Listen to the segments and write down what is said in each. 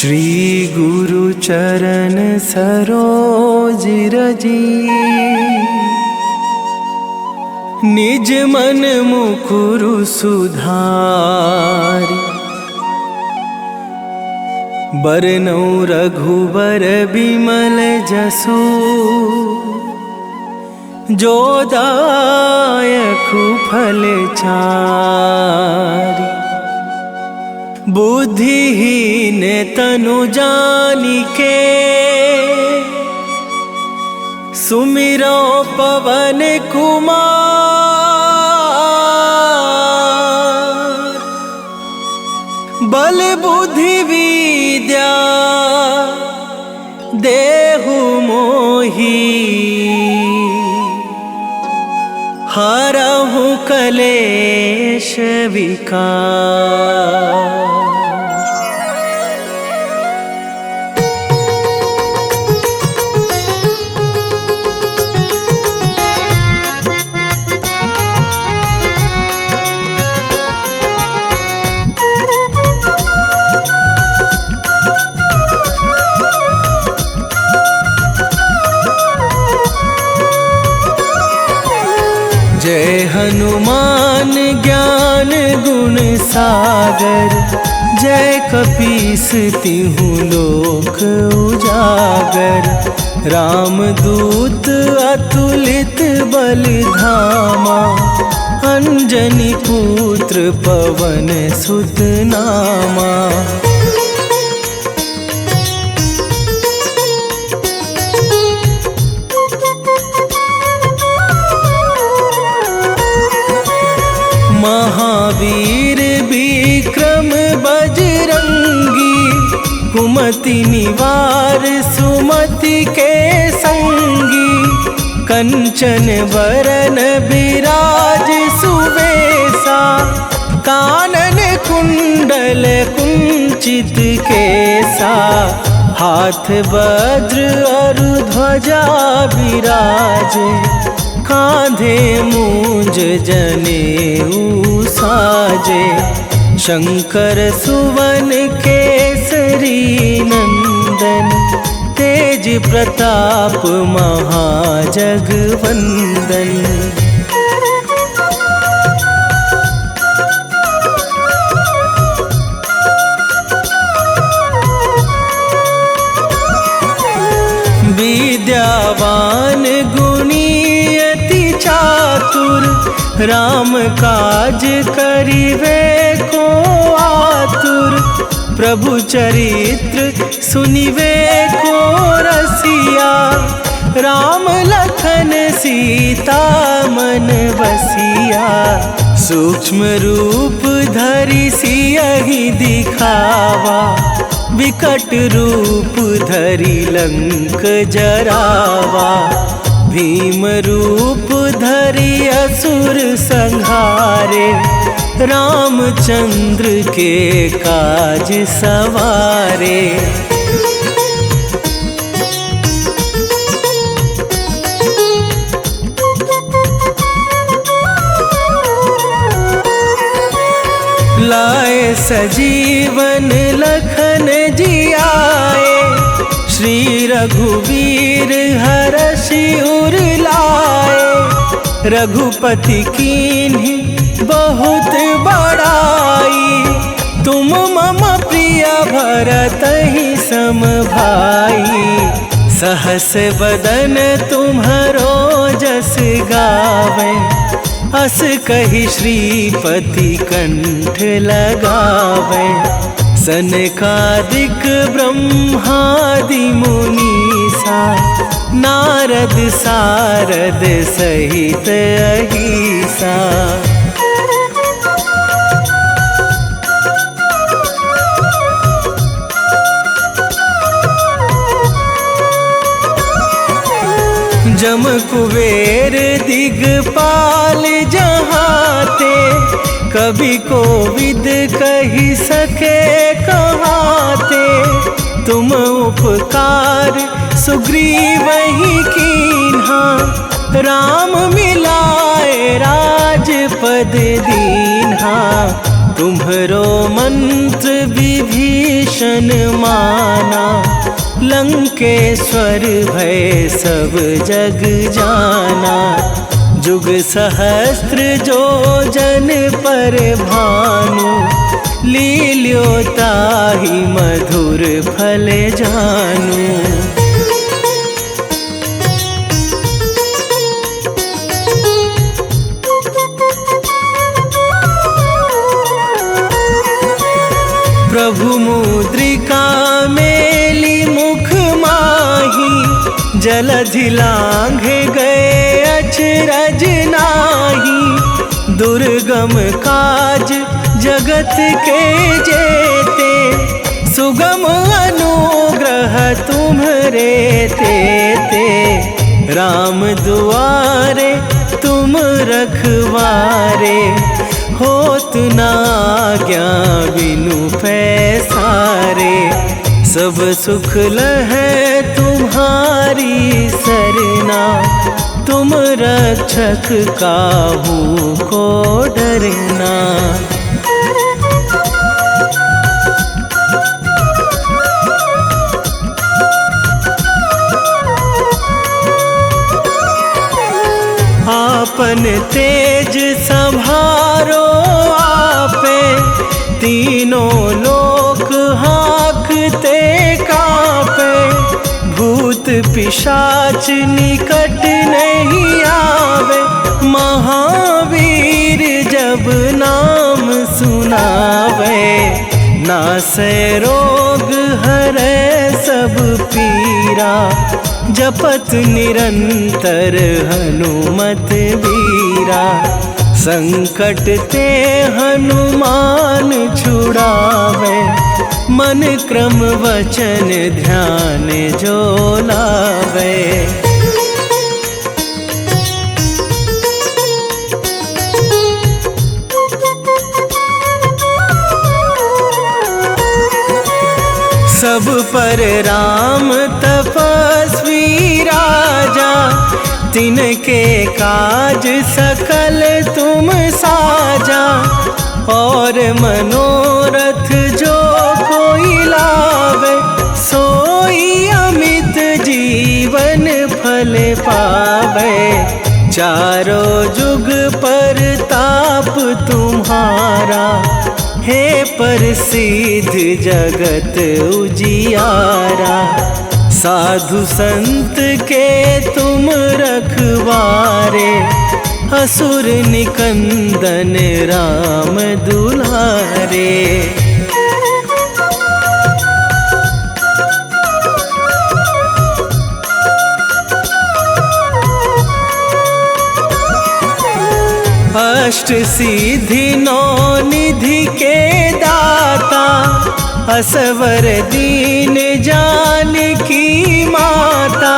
श्री गुरु चरण सरोज रजी, निज मन मुकुरु सुधारि। बरनउँ रघुबर बिमल जसु, जो दायकु फल चारि। बुद्धिहीन तनु जानिके, सुमिरो पवन कुमार। बल बुद्धि विद्या देहु मोहि, हरहु कलेश विकार। जय हनुमान ज्ञान गुण सागर, जय कपीस तिहु लोक उजागर। रामदूत अतुलित बल धामा, अंजनी पुत्र पवन सुत नामा। महावीर विक्रम बजरंगी, कुमति निवार सुमति के संगी। कंचन बरन बिराज सुबेसा, कानन कुंडल कुंचित केसा। हाथ वज्र और ध्वजा बिराजे, कांधे मूंज जनेऊ साजे। शंकर सुवन केसरी नंदन, तेज प्रताप महाजगवंदन। विद्यावान गुणी अति चातुर, राम काज करिवे को आतुर। प्रभु चरित्र सुनिवे को रसिया, राम लखन सीता मन बसिया। सूक्ष्म रूप धरि सियहि दिखावा, विकट रूप धरि लंक जरावा। भीम रूप धरि असुर संहारे, रामचंद्र के काज सवारे। लाए सजीवन लखन जियाए, श्री रघुवीर हरषि उर लाए। रघुपति कीन्ही बहुत बड़ाई, तुम मम प्रिय भरतहि सम भाई। सहस बदन तुम्हरो जस गावे, अस कहि श्रीपति कंठ लगावे। सनकादिक ब्रह्मादि मुनीसा, नारद सारद सहित अहिसा। जम कुबेर दिगपाल जहाते, कभी कोविद कही सके कहाते। तुम उपकार सुग्रीवहि कीन्हा, राम मिलाए राजपद दीन्हा। तुम्हरो मंत्र विभीषण माना, लंकेश्वर भय सब जग जाना। जुग सहस्त्र जो जन पर भानु, लील्यो ताहि मधुर फल जानू। प्रभु मुद्रिका मेली मुख माही, जलधि लांघे गए अचरज नाही। दुर्गम काज जगत के जेते, सुगम अनुग्रह तुम्हरे तेते। राम दुआरे तुम रखवारे, होत न आज्ञा बिनु पैसारे। सब सुख लहै तुम्हारी सरना, तुम रक्षक काहू को डरना। आपन तेज संभारो आपे, तीनों लोक हाँकते कापे। भूत पिशाच निकट नहीं आवे, महावीर जब नाम सुनावे। नासै रोग हरै सब पीरा, जपत निरंतर हनुमत वीरा। संकट ते हनुमान छुड़ावे, मन क्रम वचन ध्यान जो लावे। सब पर राम तपस्वी राजा, तिनके काज सकल तुम साजा। और मनोरथ जो कोई लावे, सोई अमित जीवन फल पावे। चारों जुग पर ताप तुम्हारा, हे प्रसिद्ध जगत उजियारा। साधु संत के तुम रखवारे, असुर निकंदन राम दुलारे। अष्ट सिद्धि नौ निधि के दाता, असवर दीन जानकी माता।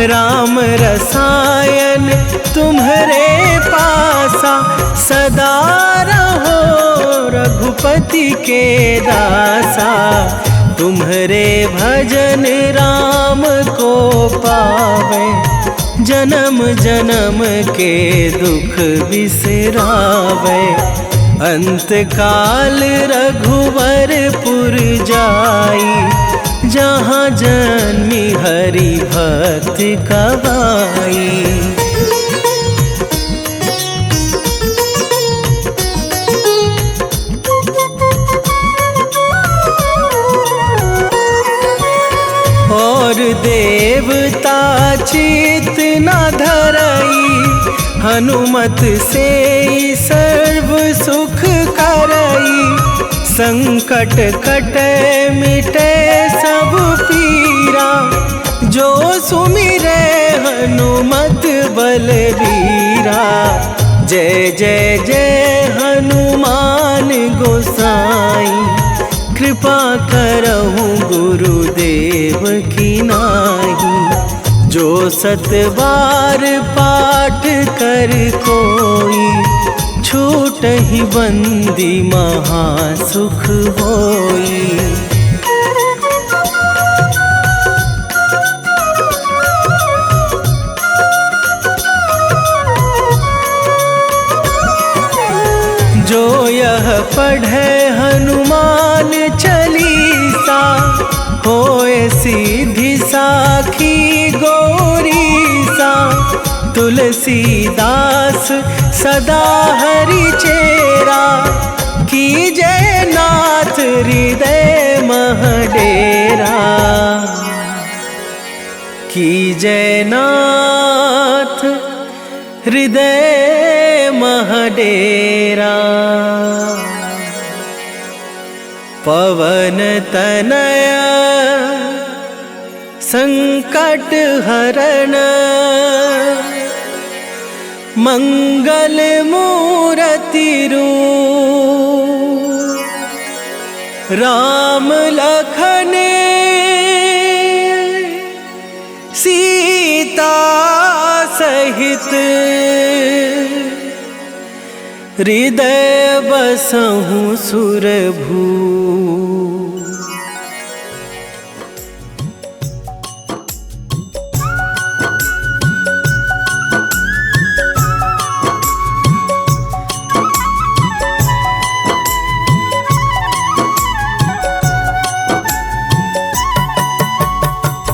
राम रसायन तुम्हरे पासा, सदा रहो रघुपति के दासा। तुम्हरे भजन राम को पावे, जन्म जन्म के दुख बिसरावे। अंत काल रघुवरपुर जाई, जहाँ जन्मी हरि भक्त कहाई। और देवता चित न धरई, हनुमत से सर्व सुख करई। संकट कटे मिटे सब पीरा, जो सुमिरे हनुमत बलबीरा। जय जय जय हनुमान गोसाई, कृपा करहु गुरुदेव की नाही। जो सत बार पाठ कर कोई, छूटहि बंदी महासुख होई। जो यह पढ़े हनुमान चालीसा, होए सीधी साखी गौरीसा। तुलसीदास सदा हरि चेरा, कीजे नाथ हृदय मह डेरा। कीजे नाथ हृदय मह डेरा। पवन तनया संकट हरण, मंगल मूर्ति रूप। राम लखन सीता सहित, हृदय बसहु सुरभू।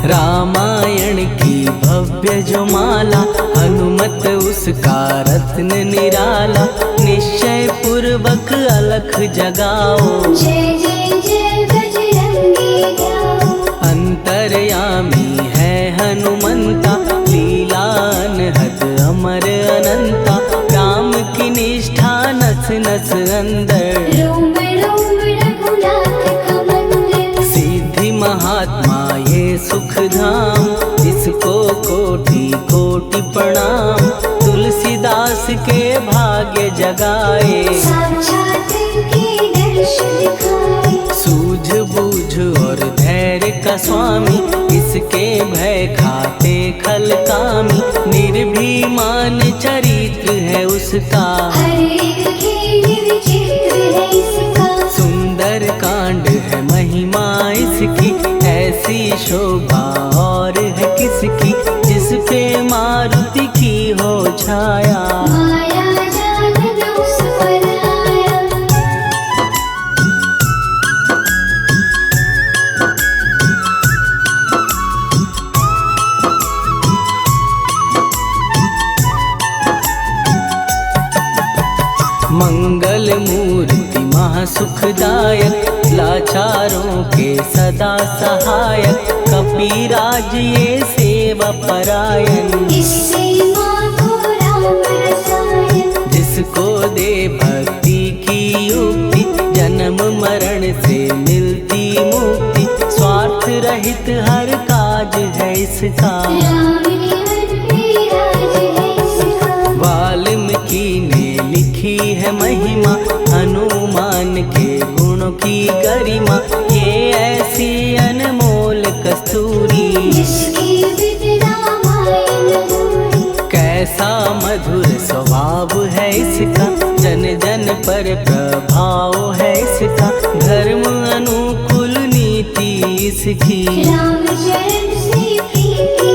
रामायण की भव्य जो माला, हनुमत उसका रत्न निराला। निश्चय पूर्वक अलख जगाओ, जय जय जय बजरंगी जाओ। अंतर्यामी है हनुमंता, लीला अनहद अमर अनंता। राम की निष्ठा नस नस अंदर, रोम रोम रघुनाथ का मंदिर। सिद्धि महात्मा ये सुख धाम, इसको कोटि कोटि प्रणाम। तुलसीदास के भाग्य जगाए, साक्षात के दर्श दिखाए। सूझ बूझ और धैर्य का स्वामी, इसके भय खाते खल कामी। निर्भीमान चरित्र है उसका, हर एक खेल विचित्र है इसका। सुंदर कांड है महिमा इसकी, ऐसी शोभा और है किसकी। जिस पे मारुति की हो छाया, माया जान उस पर आया। मंगल मूर्ति महासुखदायक, लाचारों के सदा सहायक। कपीराज ये सेवा परायण, इससे मांगो राम रसायन। जिसको दे भक्ति की युक्ति, जन्म मरण से मिलती मुक्ति। स्वार्थ रहित हर काज है इसका, राम केवल विराज है इसका। वाल्मीकि ने लिखी है महिमा, हनुमान के गुणों की गरिमा। ये ऐसी अनमोल कस्तूरी, जिसकी विद रामायण दूरी। कैसा मधुर स्वभाव है इसका, जन जन पर प्रभाव है इसका। धर्म अनुकूल नीति इसकी, राम शरण से प्रीति।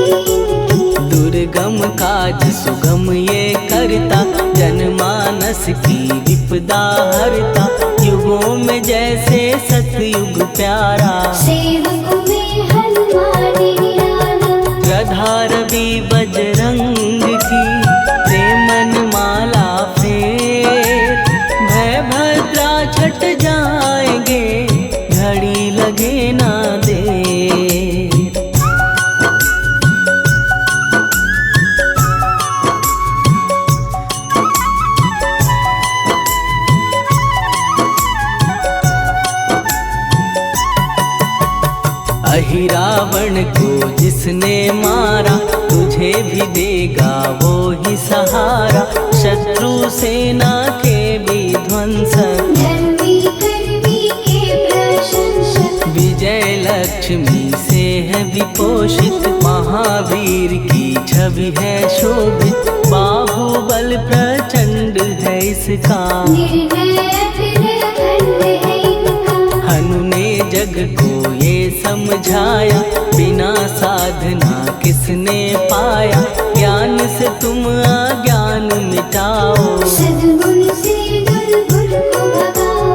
दुर्गम काज सुगम ये करता, जनमानस की विपदा हरता। युगों में जैसे सतयुग प्यारा, सेवक में हनुमान निराला। गधा रवि बजरंग की, प्रेमन माला फेर। भय भद्रा छट जाएंगे, घड़ी लगे ना देर। अहिरावण को जिसने मारा, तुझे भी देगा वो ही सहारा। शत्रु सेना के विध्वंसक, धर्मी कर्मी के प्रशंसक। विजय लक्ष्मी से है विपोषित। महावीर की छवि है शोभित, बाहुबल प्रचंड है इसका। निर्भय अखंड है इनका। हनु ने जग को ये समझाया, बिना साधना किसने पाया। ज्ञान से तुम अज्ञान मिटाओ, सद्गुण से दुर्गुण को भगाओ।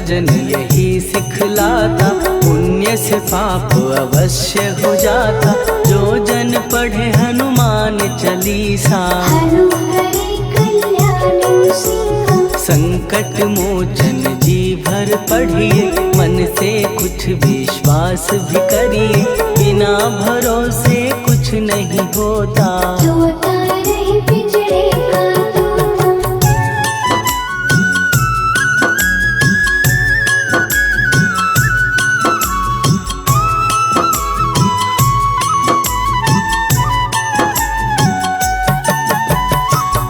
भजन यही सिखलाता, पुण्य से पाप अवश्य हो जाता। जो जन पढ़े हनुमान चालीसा, हनुहरे कल्याण सिंहा। संकट मोचन जी भर पढ़िए, मन से कुछ विश्वास भी करिए। बिना भरोसे कुछ नहीं होता, तोता रहे पिंजरे का तोता।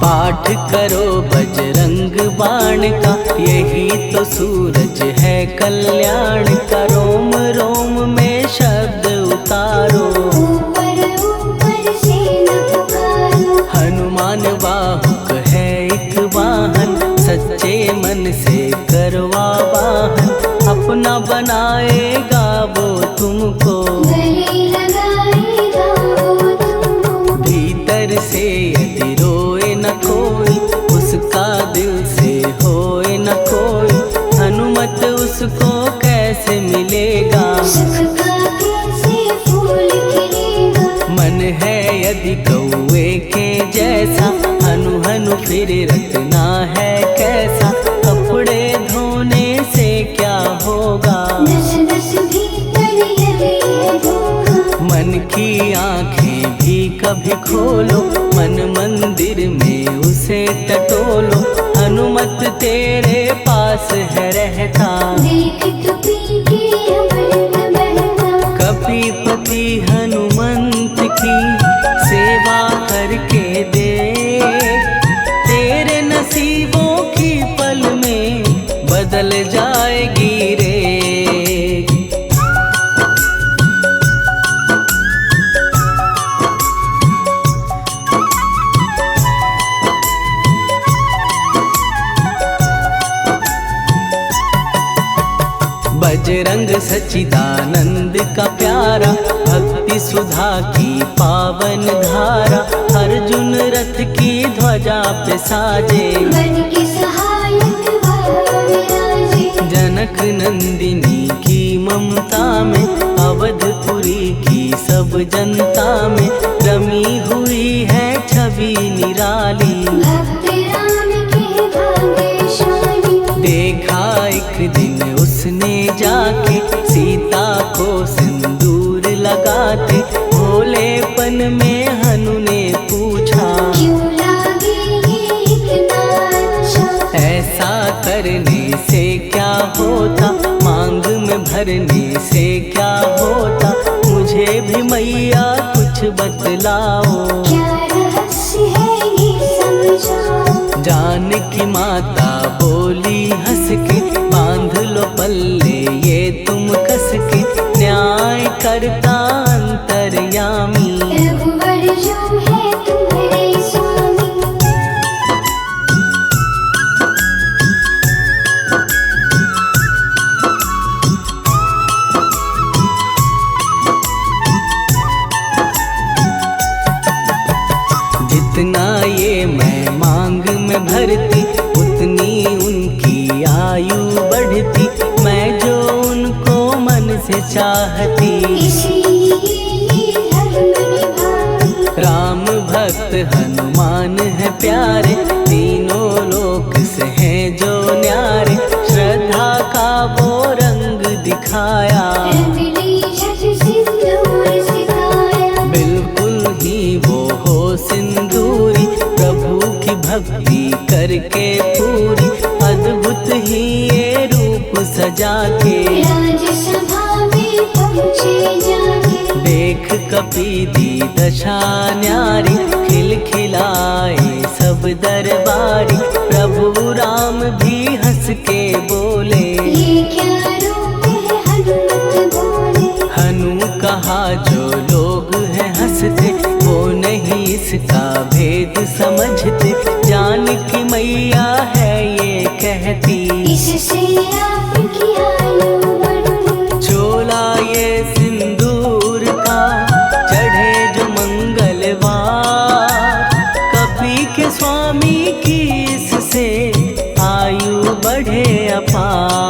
पाठ करो बजरंग बाण का, यही तो सूरज है कल्याण का। रोम रोम में शब्द उतारो, ऊपर ऊपर से न पुकारो। हनुमान बाहुक है एक वाहन, सच्चे मन से करवा वाहन। अपना बनाएगा वो तुमको, गले लगाएगा वो तुमको। भीतर से यदि रोए न कोई, उसका दिल से होए न कोई। हनुमत उसको कैसे मिलेगा, सुख का कैसे फूल खिलेगा। मन है यदि कौए के जैसा, हनु हनु फिर रखना है कैसा। कपड़े धोने से क्या होगा, नस नस भीतर यदि है धोखा। मन की आंखें भी कभी खोलो, मन मंदिर में उसे टटोलो। हनुमत तेरे पास है रहता, देख तो पी के अमृत बहता। कपीपति हनुमंत की सेवा करके दे, तेरे नसीबों की पल में बदल जाएगी रे। बजरंग सच्चिदानंद का प्यारा, भक्ति सुधा की पावन धारा। अर्जुन रथ की ध्वजा पे साजे, बन के सहायक वह विराजे। जनक नंदिनी की ममता में, अवधपुरी की सब जनता में रमी हुई है छवि निराली। भक्त राम के भाग्यशाली, देखा एक दिन उसने जाके, सीता को सिंदूर लगाते। भोलेपन में हनु ने पूछा, क्यों लागे ये इतना अच्छा। ऐसा करने से क्या होता, मांग में भरने से क्या होता। मुझे भी मैया कुछ बतलाओ, क्या रहस्य है ये समझाओ। जानकी माता बोली हंस के, बांध लो पल्ले ये तुम कस के। न्याय करता अंतर्यामी, रघुवर जो है तुम्हारे स्वामी। जितना ये मैं मांग में भरती, उतनी उनकी आयु बढ़ती। मैं जो उनको मन से चाहती, इसलिए ये धर्म निभाती। राम भक्त हनुमान है प्यारे, तीनों लोक से हैं जो न्यारे। श्रद्धा का वो रंग दिखाया, रंगली झट सिंदूर सिखाया। बिल्कुल ही वो हो सिंदूरी, प्रभु की भक्ति करके पूरी। अद्भुत ही ये रूप सजा के, राजसभा में पहुँचे जाके। देख कपीदी दशा न्यारी, खिलखिलाए सब दरबारी। प्रभु राम भी हंस के बोले, ये क्या रूप है हनुमत बोले। हनु कहा जो लोग हैं हंसते, वो नहीं इसका भेद समझते। जानकी मैया है ये कहती, इससे आपकी आयु बढ़ती। चोला ये सिंदूर का चढ़े जो मंगलवार, कपी के स्वामी की इससे आयु बढ़े अपार।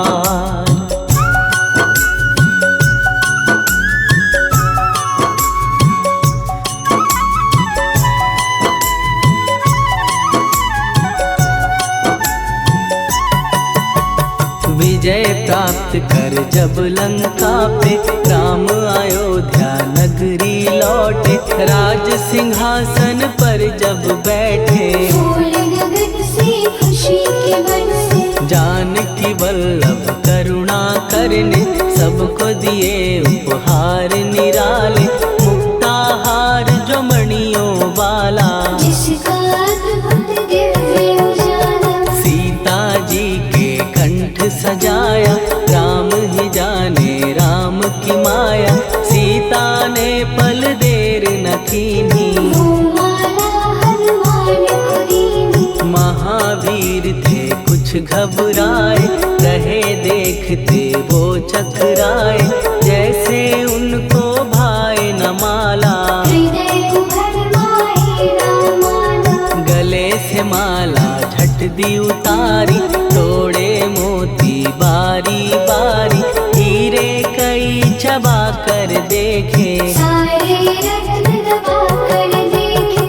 विजय प्राप्त कर जब लंका पे राम अयोध्या नगरी लौटे, राज सिंहासन पर जब बैठे, फूल गगन से खुशी के बरसे, जानकी वल्लभ करुणा करने सबको दिए उपहार निराले, मुक्ताहार जो मणियों वाला, जिसका अद्भुत दिव्य उजाला, सीता जी के कंठ सजाया, राम ही जाने राम की माया, सीता ने पल देर न कीन्ही, वो माला हनुमान को दीनी। महावीर थे कुछ घबराए, रहे देखते वो चकराए, जैसे उनको भाए न माला, हृदय को भरमाए रामाना, गले से माला झट दी उतारी, तोड़े मोती बारी बारी, हीरे कई चबा कर देखे, सारे रत्न दबा कर देखे।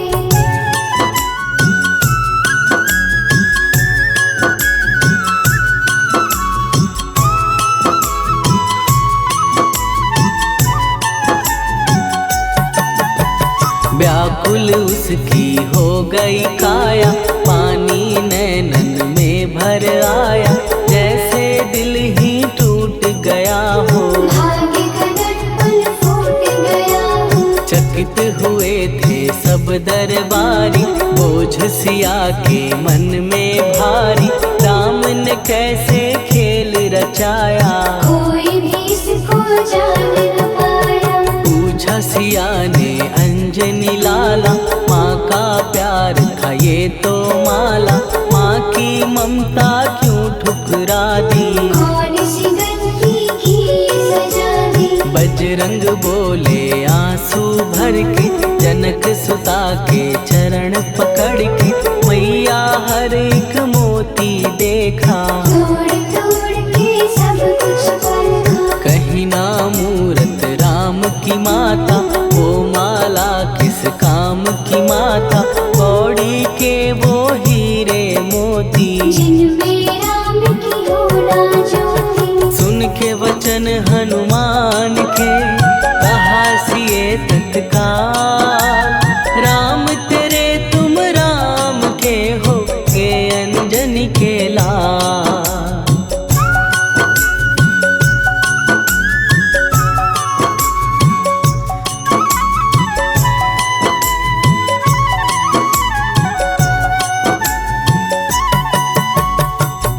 व्याकुल उसकी हो गई काया, पानी नैनन में भर आया, जैसे दिल ही टूट गया हो, भाग्य का दर्पण फूट गया हो, चकित हुए थे सब दरबारी, बोझ सिया के मन में भारी, राम ने कैसे खेल रचाया, कोई भी इसको जान न पाया। पूछा सिया ने अंजनी लाला, माँ का प्यार था ये तो माला, माँ की ममता क्यों ठुकरा दी, कौन सी गलती की सजा दी, बजरंग बोले आंसू भर के, जनक सुता के चरण पकड़ के, मैया हर एक मोती देखा, तोड़ तोड़ के सब कुछ परखा, कहीं ना मूरत राम की माता, वो माला किस काम की माता, कौड़ी के वो हीरे मोती, जिनमें राम की होना ज्योति। सुन के वचन हनुमान के, कहा सिए तत्काल, राम तेरे तुम राम के हो गे अंजनी के लाल।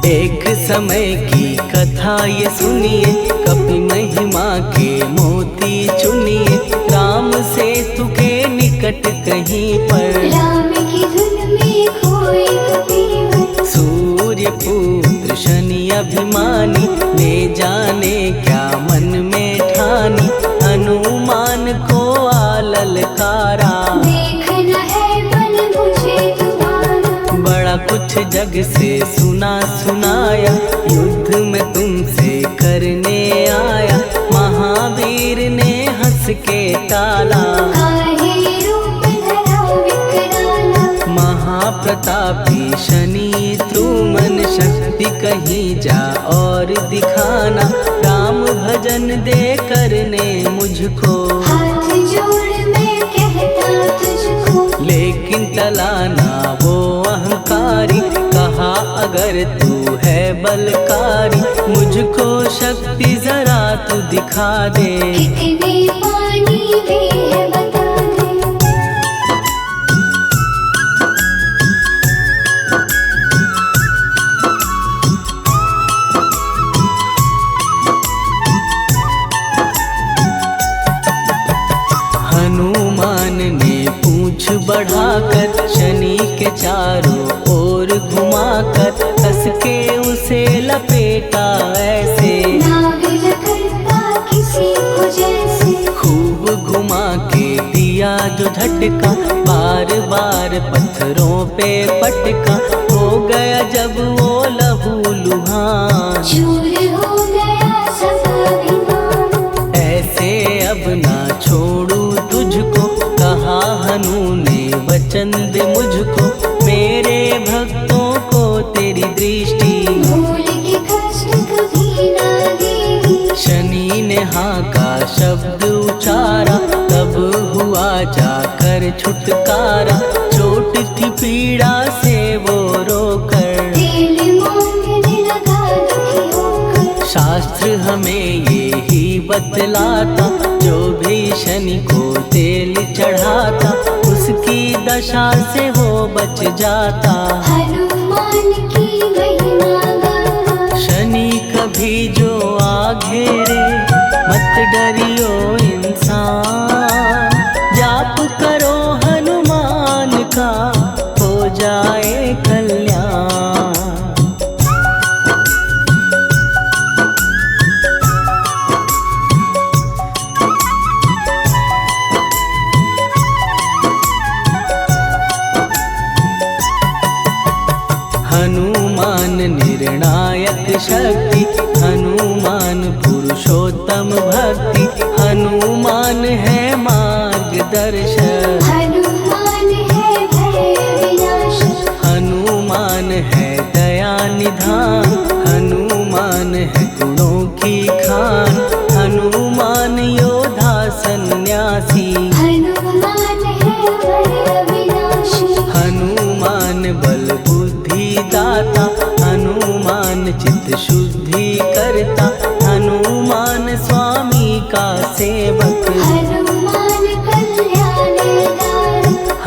एक समय की कथा ये सुनिए, कपि महिमा के मोती चुनिए, राम सेतु के निकट कहीं पर, राम की धुन में खोए कबीर, सूर्य पुत्र शनि अभिमानी, ने जाने क्या मन में ठानी, हनुमान को आललकारा, देखना है बल मुझे तुम्हारा, बड़ा कुछ जग से सुना सुनाया, युद्ध में तुमसे करने आया, महावीर ने हंस के टाला, काहे रूप धरा विकराला, महाप्रतापी शनि द्रुमन, शक्ति कहीं जा और दिखाना, राम भजन दे करने मुझको, हाथ जोड़ मैं कहता तुझको, लेकिन टला ना वो अहंकारी, कहा अगर तू है बलकारी, मुझको शक्ति जरा तू दिखा दे, कितने पानी में है बता दे। हनुमान ने पूछ बढ़ाकर, शनि के चारों ओर घुमाकर, कस के उसे लपेटा ऐसे, नाग करता किसी को जैसे, खूब घुमा के दिया जो झटका, बार बार पत्थरों पे पटका, हो गया जब वो लहूलुहान, चूर हो गया सब अभिमान, ऐसे अब ना छोड़ू तुझको, कहा हनु ने वचन दे मुझको, मेरे भक्तों को तेरी दृष्टि, भूल के कष्ट कभी शब्द उचारा, तब हुआ जाकर छुटकारा। चोट थी पीड़ा से वो रोकर, तेल मांगने लगा दुखी होकर। शास्त्र हमें ये ही बतलाता, जो भी शनि को तेल चढ़ाता, उसकी दशा से वो बच जाता। हनुमान की महिमा गाता, शनि कभी जो आ घेरे, मत डरियो इंसान। जाप करो हनुमान का, हो जाए कल्याण। हनुमान निर्णायक शक्ति, हनुमान पुरुषोत्तम भक्ति। हनुमान है मार्गदर्शक, हनुमान है भय विनाशक। हनुमान है दया निधान, हनुमान है गुणों की खान। हनुमान योद्धा सन्यासी, हनुमान है भय विनाशी। हनुमान बल बुद्धि दाता, हनुमान चित्त शुद्धि करता। हनुमान स्वामी का सेवक, हनुमान कल्याणदायक।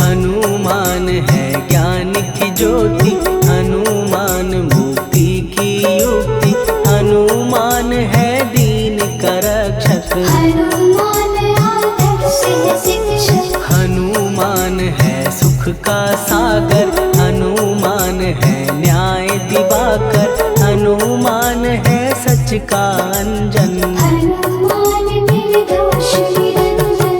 हनुमान है ज्ञान की ज्योति, हनुमान मुक्ति की युक्ति। हनुमान है दीन का रक्षक, हनुमान आदर्श है शिक्षक। हनुमान है सुख का सागर, हनुमान है न्याय दिवाकर। हनुमान है सच का अंजन, हनुमान निर्दोष निरंजन।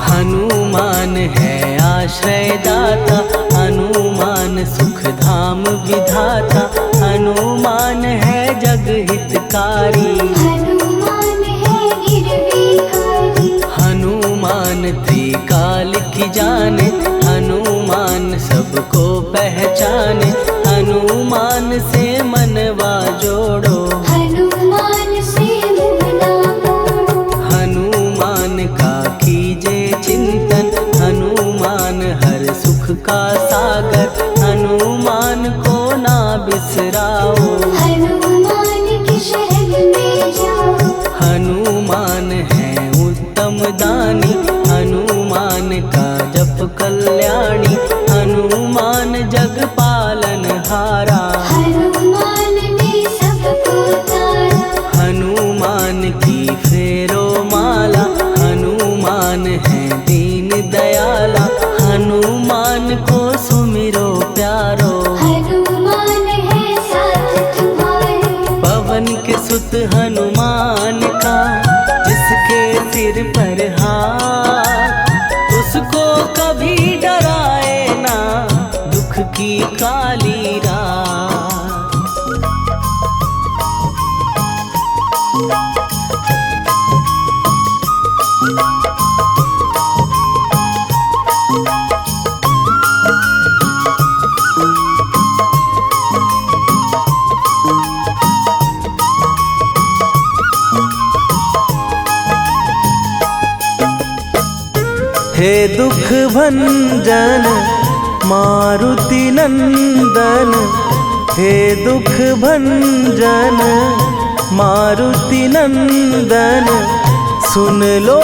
हनुमान है आश्रयदाता, हनुमान सुख धाम विधाता। हनुमान है जग हितकारी, हनुमान है गिरविकारी। हनुमान त्रिकाल की जाने, हनुमान सबको पहचाने। हनुमान से मनवा जोड़ो, हनुमान से मुँह ना मोड़ो। हनुमान का कीजे चिंतन। हनुमान हर सुख का सागर, हनुमान को ना बिसराओ। हनुमान के शरण में जाओ, हनुमान है उत्तम दानी, हनुमान का जप कल्याणी। हनुमान जग पालन हारा, हनुमान ने सबको तारा। हनुमान की फेरो माला। हनुमान है दीन दयाला, हनुमान को सुमिरो प्यारो। हनुमान है साथ तुम्हारे, पवन के सुत हनुमान का, जिसके सिर पर हाथ, उसको कभी डराए ना दुख की काली रात। हे दुख भंजन मारुति नंदन, हे दुख भंजन मारुति नंदन। सुन लो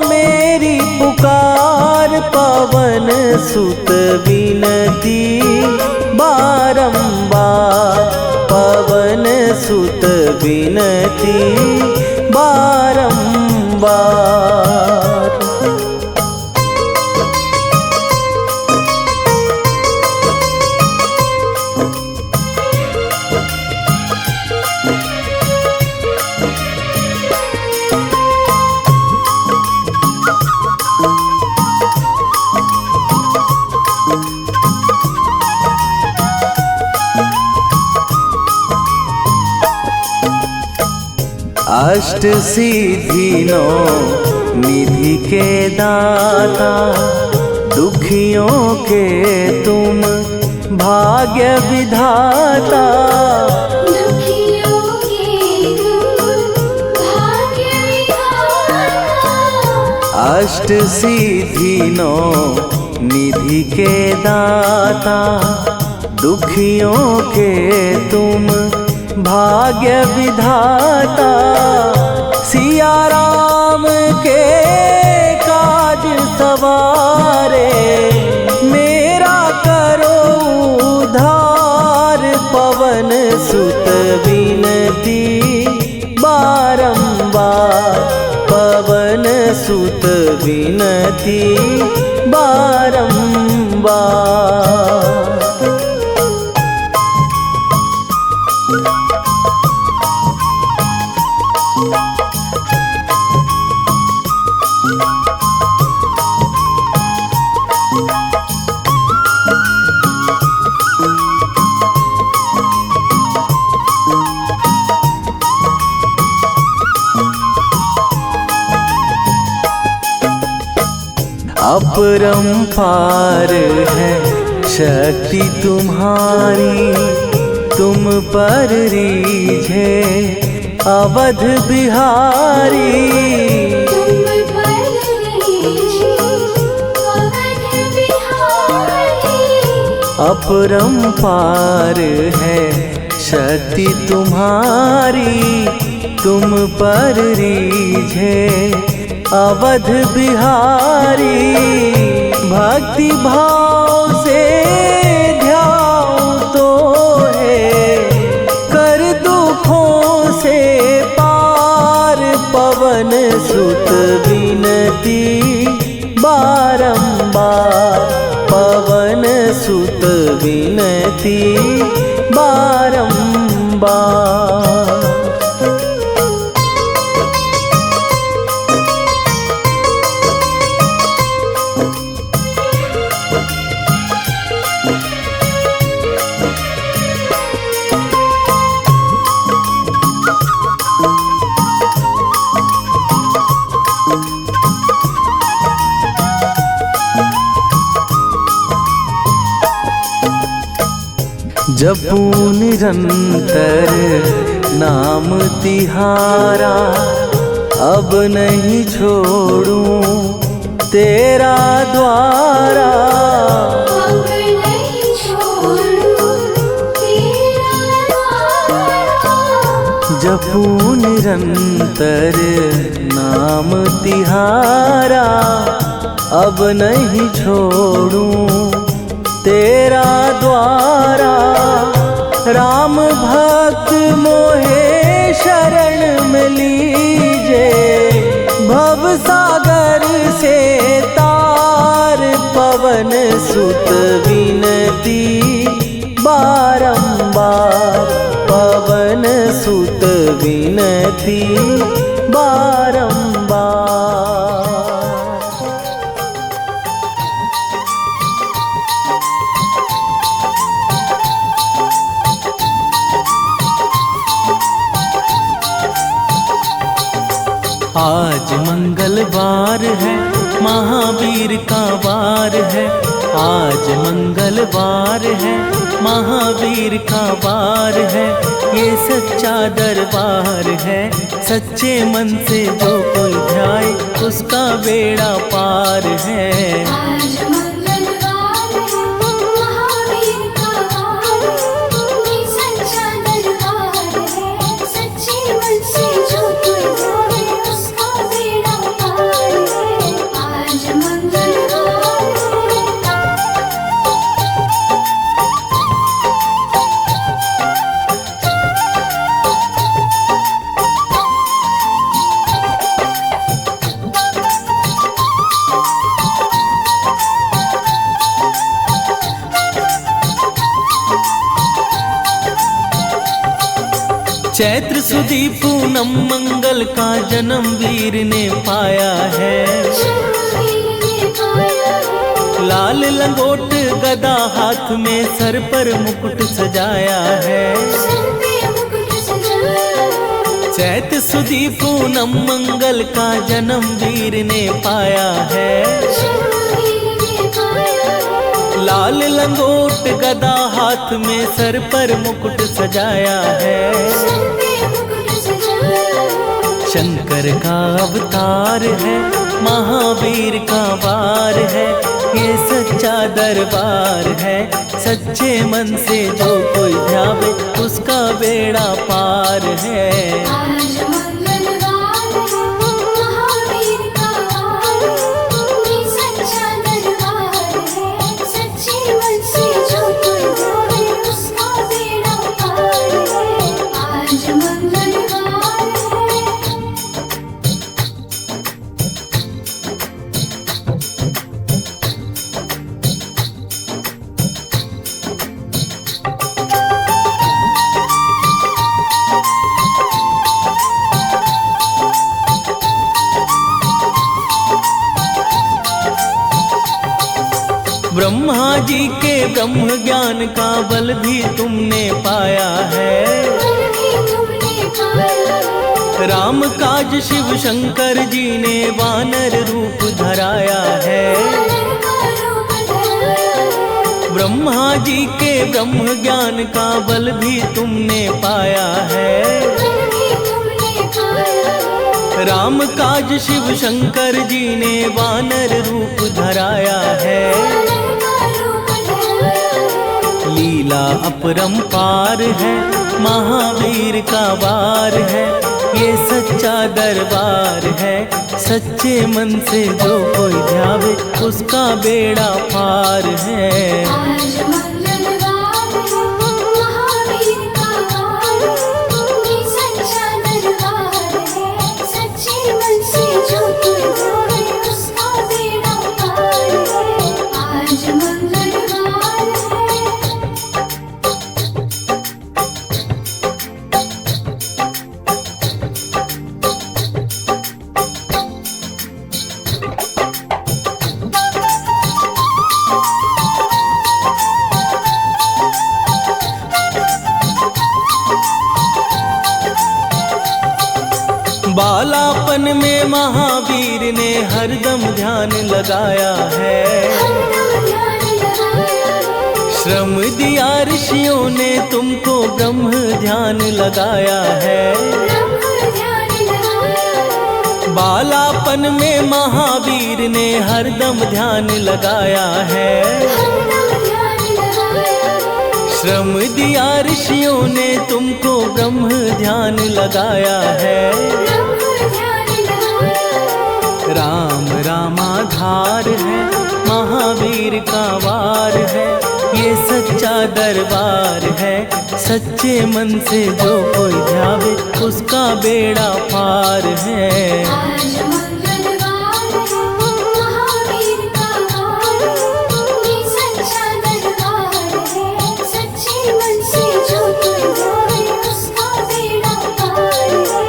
मेरी पुकार, पवन सुत विनती बारंबार। पवन सुत विनती बारंबार। अष्ट सिद्धि नौ निधि के दाता, दुखियों के तुम भाग्य विधाता। दुखियों के तुम भाग्य विधाता। अष्ट सिद्धि नौ निधि के दाता, दुखियों के तुम भाग्य विधाता। सिया राम के काज सवारे, मेरा करो उद्धार। पवन सुत विनती बारंबार, पवन सुत विनती बारंबार। अपरंपार है शक्ति तुम्हारी, तुम पर रीझे अवध बिहारी। तुम पर रीझे अवध बिहारी। अपरंपार है शक्ति तुम्हारी, तुम पर रीझे अवध बिहारी। भक्ति भाव से ध्याओ तो है, कर दुखों से पार। पवन सुत विनती बारंबार, पवन सुत विनती बारंबार। जपू निरंतर नाम तिहारा, अब नहीं छोड़ूं तेरा द्वारा। अब नहीं छोड़ूं तेरा द्वारा। जपू निरंतर नाम तिहारा, अब नहीं छोड़ूं तेरा द्वारा। राम भक्त मोहे शरण में लीजे, भव सागर से तार। पवन सुत विनती बारंबार, पवन सुत विनती बारंबार। आज मंगलवार है, महावीर का वार है। आज मंगलवार है, महावीर का वार है। ये सच्चा दरबार है, सच्चे मन से जो कोई ध्याए उसका बेड़ा पार है। आज मंगलवार है, महावीर का वार है। ये सच्चा दरबार है, सच्चे मन से जो कोई ध्याए उसका बेड़ा पार है। आज मंगलवार है। चैत्र सुदी पूनम मंगल का जन्म वीर ने पाया है। लाल लंगोट गदा हाथ में, सर पर मुकुट सजाया है। चैत सुदी पूनम मंगल का जन्म वीर ने पाया है। शर्मवीर ने पाया है। लाल लंगोट गदा हाथ में सर पर मुकुट सजाया है। सर पे मुकुट सजाया है। शंकर का अवतार है, महावीर का वार है, ये सच्चा दरबार है। सच्चे मन से जो कोई ध्यावे उसका बेड़ा पार है। आज मंगलवार है, महावीर का वार है, ये सच्चा दरबार है। सच्चे मन से जो कोई ध्यावे उसका बेड़ा पार है। आज मंगलवार है। ब्रह्मा जी के ब्रह्म ज्ञान का बल भी तुमने पाया है। बल भी तुमने पाया है। राम काज शिव शंकर जी ने वानर रूप धराया है। वानर का रूप धराया है। ब्रह्मा जी के ब्रह्म ज्ञान का बल भी तुमने पाया है। बल भी तुमने पाया है। राम काज शिव शंकर जी ने वानर रूप धराया है। वानर का रूप धराया है। लीला अपरंपार है, महावीर का वार है, ये सच्चा दरबार है। सच्चे मन से जो कोई ध्यावे उसका बेड़ा पार है। आज मंगलवार है, महावीर का वार है, ये सच्चा दरबार है। सच्चे मन से जो कोई ध्यावे उसका बेड़ा पार है। आज मंगलवार है। बालापन में महावीर ने हरदम ध्यान लगाया है। हरदम ध्यान लगाया है। श्रम दिया ऋषियों ने तुमको ब्रह्म ध्यान लगाया है। ब्रह्म ध्यान लगाया है। बालापन में महावीर ने हरदम ध्यान लगाया है। हरदम ध्यान लगाया है। श्रम दिया ऋषियों ने तुमको ब्रह्म ध्यान लगाया है। ब्रह्म ध्यान लगाया है। राम रामाधार है, महावीर का वार है, ये सच्चा दरबार है। सच्चे मन से जो कोई ध्यावे उसका बेड़ा पार है। आज मंगलवार है, महावीर का वार है, ये सच्चा दरबार है। सच्चे मन से जो कोई ध्यावे उसका बेड़ा पार है।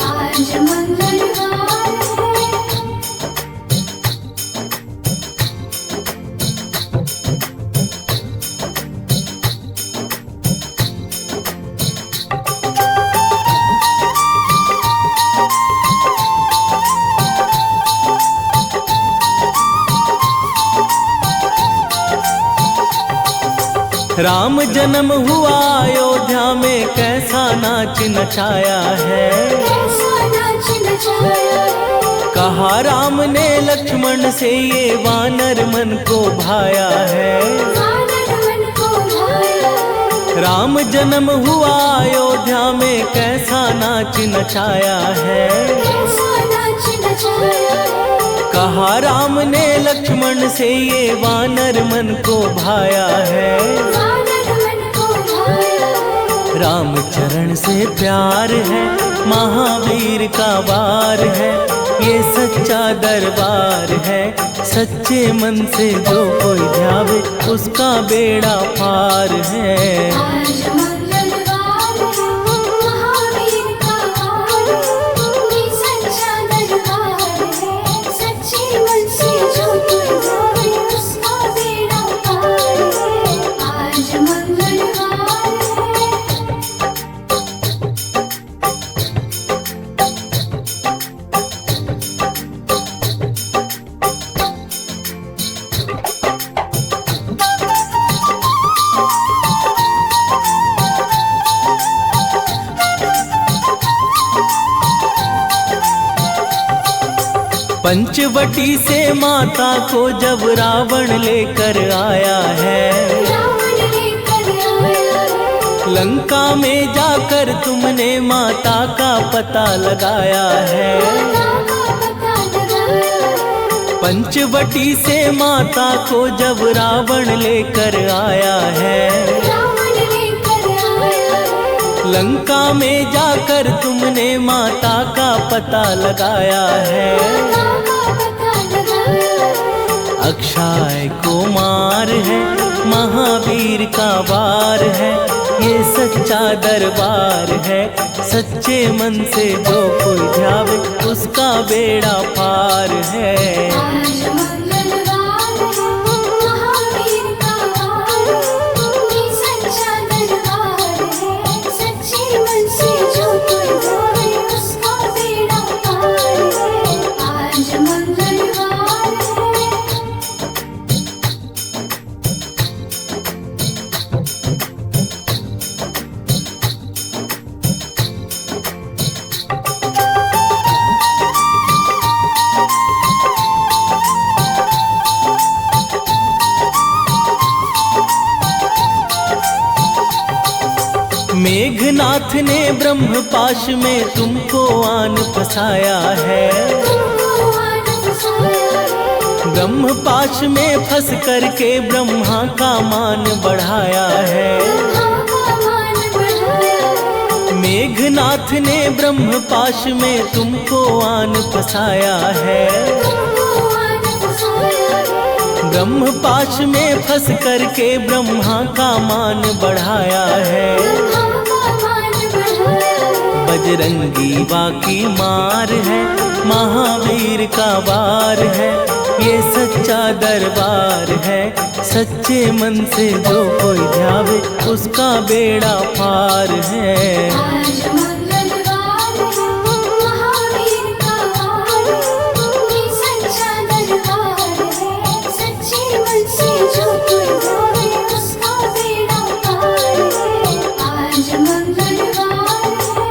आज मंगलवार है। राम जन्म हुआ अयोध्या में कैसा नाच नचाया है। कैसा नाच नचाया है। कहा राम ने लक्ष्मण से ये वानर मन को भाया है। वानर मन को भाया है। राम जन्म हुआ अयोध्या में कैसा नाच नचाया है। कैसा नाच नचाया है। कहा राम ने लक्ष्मण से ये वानर मन को भाया है। वानर मन को भाया है। राम चरण से प्यार है, महावीर का वार है, ये सच्चा दरबार है। सच्चे मन से जो कोई ध्यावे उसका बेड़ा पार है। आज मंगलवार है, महावीर का वार है, ये सच्चा दरबार है। सच्चे मन से जो कोई ध्यावे उसका बेड़ा पार है। आज मंगलवार है। पंचवटी से माता को जब रावण लेकर आया है, रावण लेकर आया है। लंका में जाकर तुमने माता का पता लगाया है। माता का पता लगाया है। पंचवटी से माता को जब रावण लेकर आया है, रावण लेकर आया है। लंका में जाकर तुमने माता का पता लगाया है। माता का पता लगाया है। अक्षय कुमार है, महावीर का वार है, ये सच्चा दरबार है। सच्चे मन से जो कोई ध्यावे उसका बेड़ा पार है। आज मंगलवार है, महावीर का वार है, ये सच्चा दरबार है। सच्चे मन से जो कोई ध्यावे उसका बेड़ा पार है। आज मंगलवार है। मेघनाथ ने ब्रह्म पाश में तुमको आन फसाया है। तुमको आन फसाया है। ब्रह्म पाश में फंस करके ब्रह्मा का मान बढ़ाया है। ब्रह्मा का मान बढ़ाया है। मेघनाथ ने ब्रह्म पाश में तुमको आन फसाया है। तुमको आन फसाया है। ब्रह्म पाश में फंस करके ब्रह्मा का मान बढ़ाया है। ब्रह्मा का मान बढ़ाया है। बजरंगी बाकी मार है, महावीर का वार है, ये सच्चा दरबार है। सच्चे मन से जो कोई ध्यावे उसका बेड़ा पार है। आज मंगलवार है, महावीर का वार है, ये सच्चा दरबार है। सच्चे मन से जो कोई ध्यावे उसका बेड़ा पार है। आज मंगलवार है।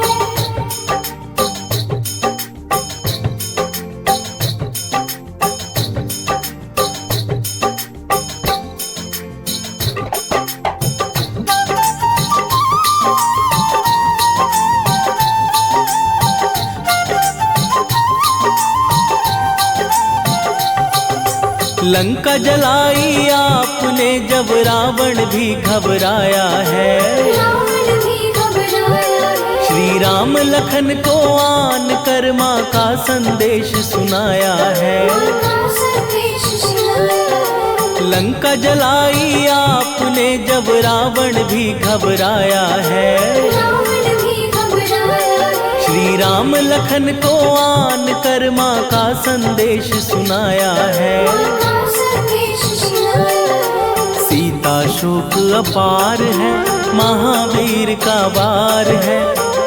लंका जलाई आपने जब रावण भी घबराया है। रावण भी घबराया है। श्री राम लखन को आन कर माँ का संदेश सुनाया है। माँ का संदेश सुनाया है। लंका जलाई आपने जब रावण भी घबराया है। रावण भी घबराया है। श्री राम लखन को आन कर माँ का संदेश सुनाया है। माँ का संदेश सुनाया है। सीता शोक अपार है, महावीर का वार है,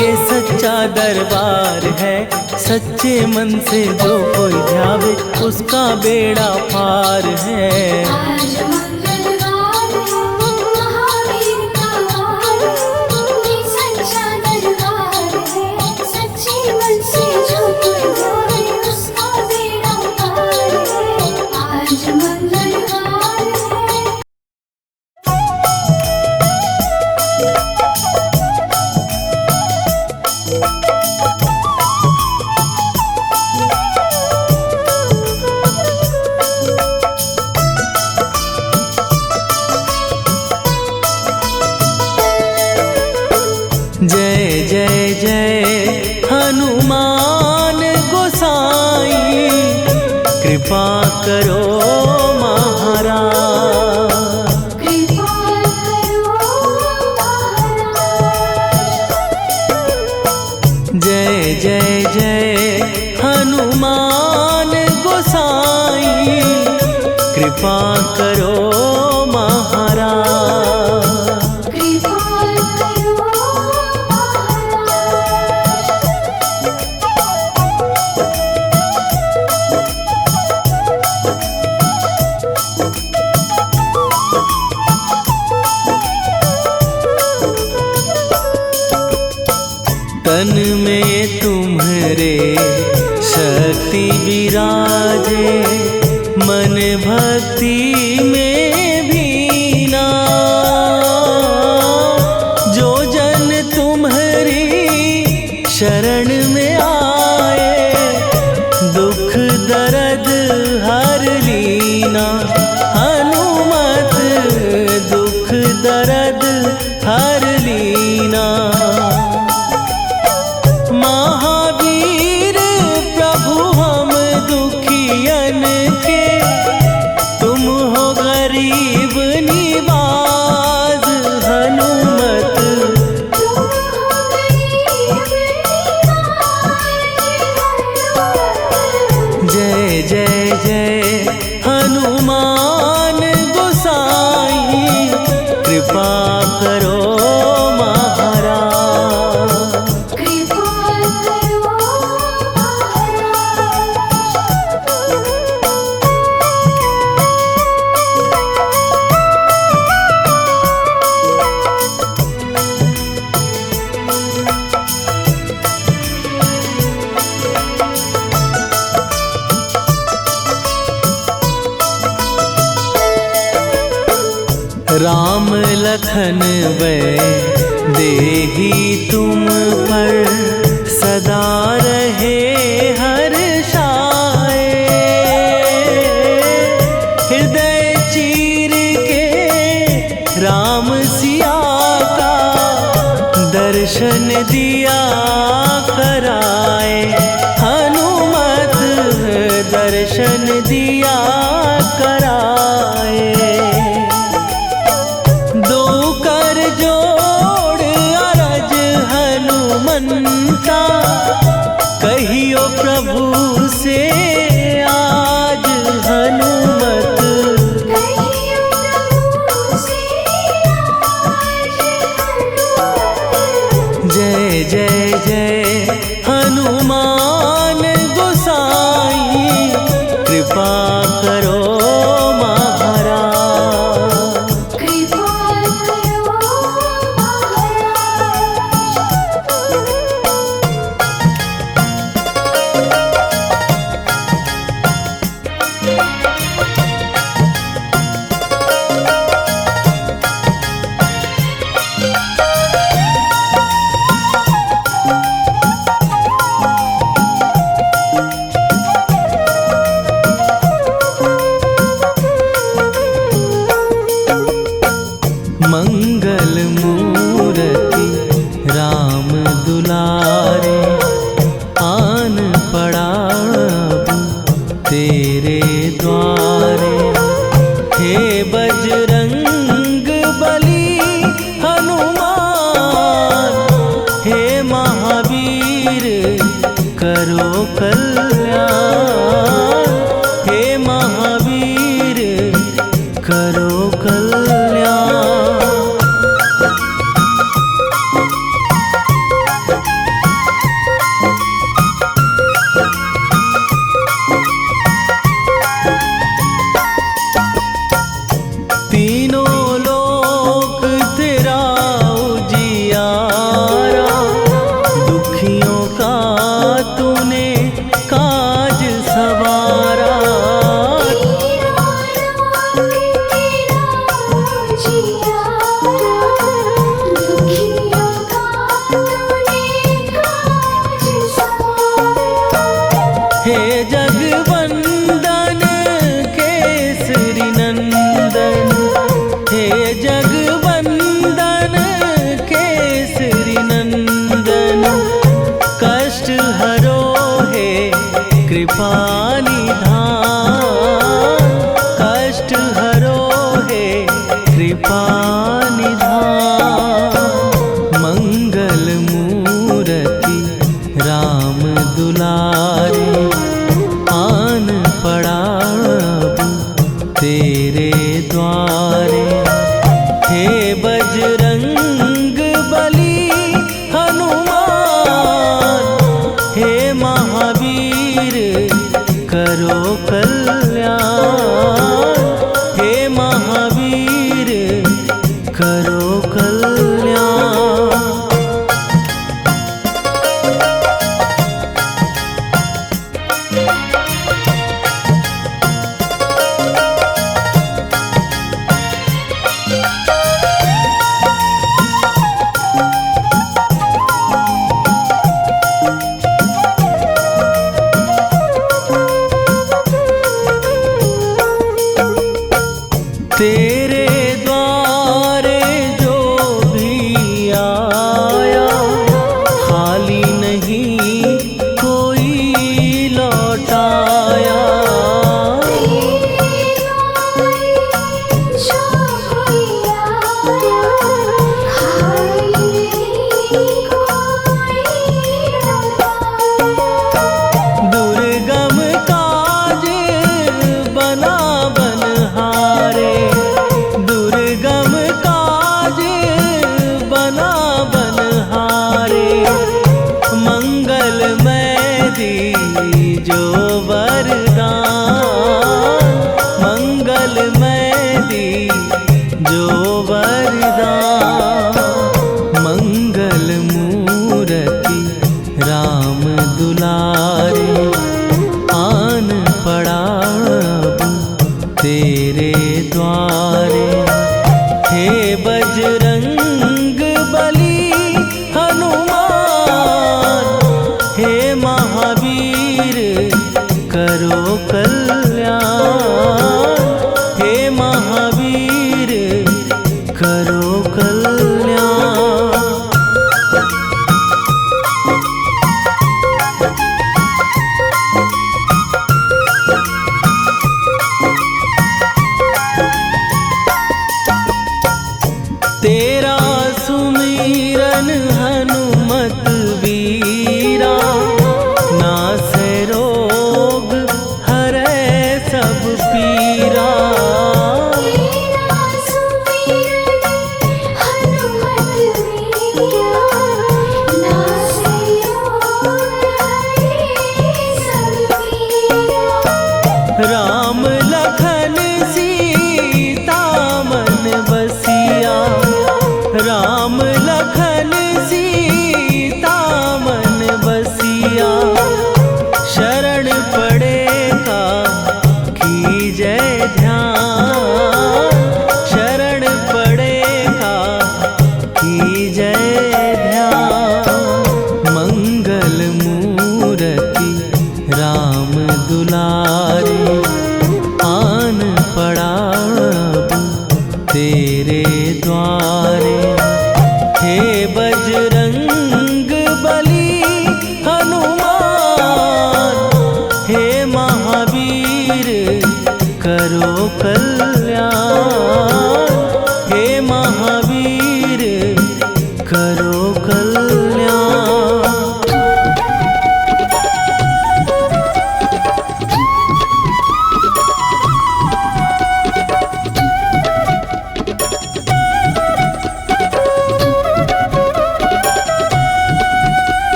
ये सच्चा दरबार है। सच्चे मन से जो कोई ध्यावे उसका बेड़ा पार है। आज मंगलवार है, महावीर का वार है, ये सच्चा दरबार है। सच्चे मन से जो कोई ध्यावे उसका बेड़ा पार है। आज मंगलवार है। जय जय जय हनुमान गोसाई, कृपा करो महाराज। कृपा करो महाराज। जय जय जय हनुमान गोसाई, कृपा करो महाराज। कृपा करो तन में तुम्हारे शक्ति विराज। मन भक्ति में भीना। जो जन तुम्हारी शरण में आए, दुख दर्द हर लीना। हनुमत दुख दर्द हर लीना। महावीर प्रभु हम दुखियन के, तुम हो गरीब निवाज। हनुमत जय जय जय हनुमान गोसाई, कृपा करो महाराज। राम लखन वै देही तुम पर, सदा रहे हर्षाए। हृदय चीर के राम सिया का, दर्शन दिया कराए। हनुमत दर्शन दिया कराए। दो कर जोड़ अरज हनुमंता, कहियो प्रभु से आज। हनुमत जय जय जय हनुमान गोसाई, कृपा करो महाराज। मंगल मूर्ति राम दुलारे, आन पड़ा अब तेरे द्वारे। हे बजरंग बली हनुमान, हे महावीर करो कल्याण। हे महावीर करो कल्याण। तीनों लोक तेरा उजियारा, दुखियों का तूने काज सवारा। हे जगवंदन केसरी नंदन, हे जगवंदन केसरी नंदन। कष्ट हरो हे कृपा निधान, कष्ट हरो हे कृपा निधान। मंगल मूर्ति राम दुलारे, आन पड़ा अब तेरे द्वारे। हे बजरंग बली हनुमान, हे महावीर करो कल्याण। हे महावीर करो कल्याण।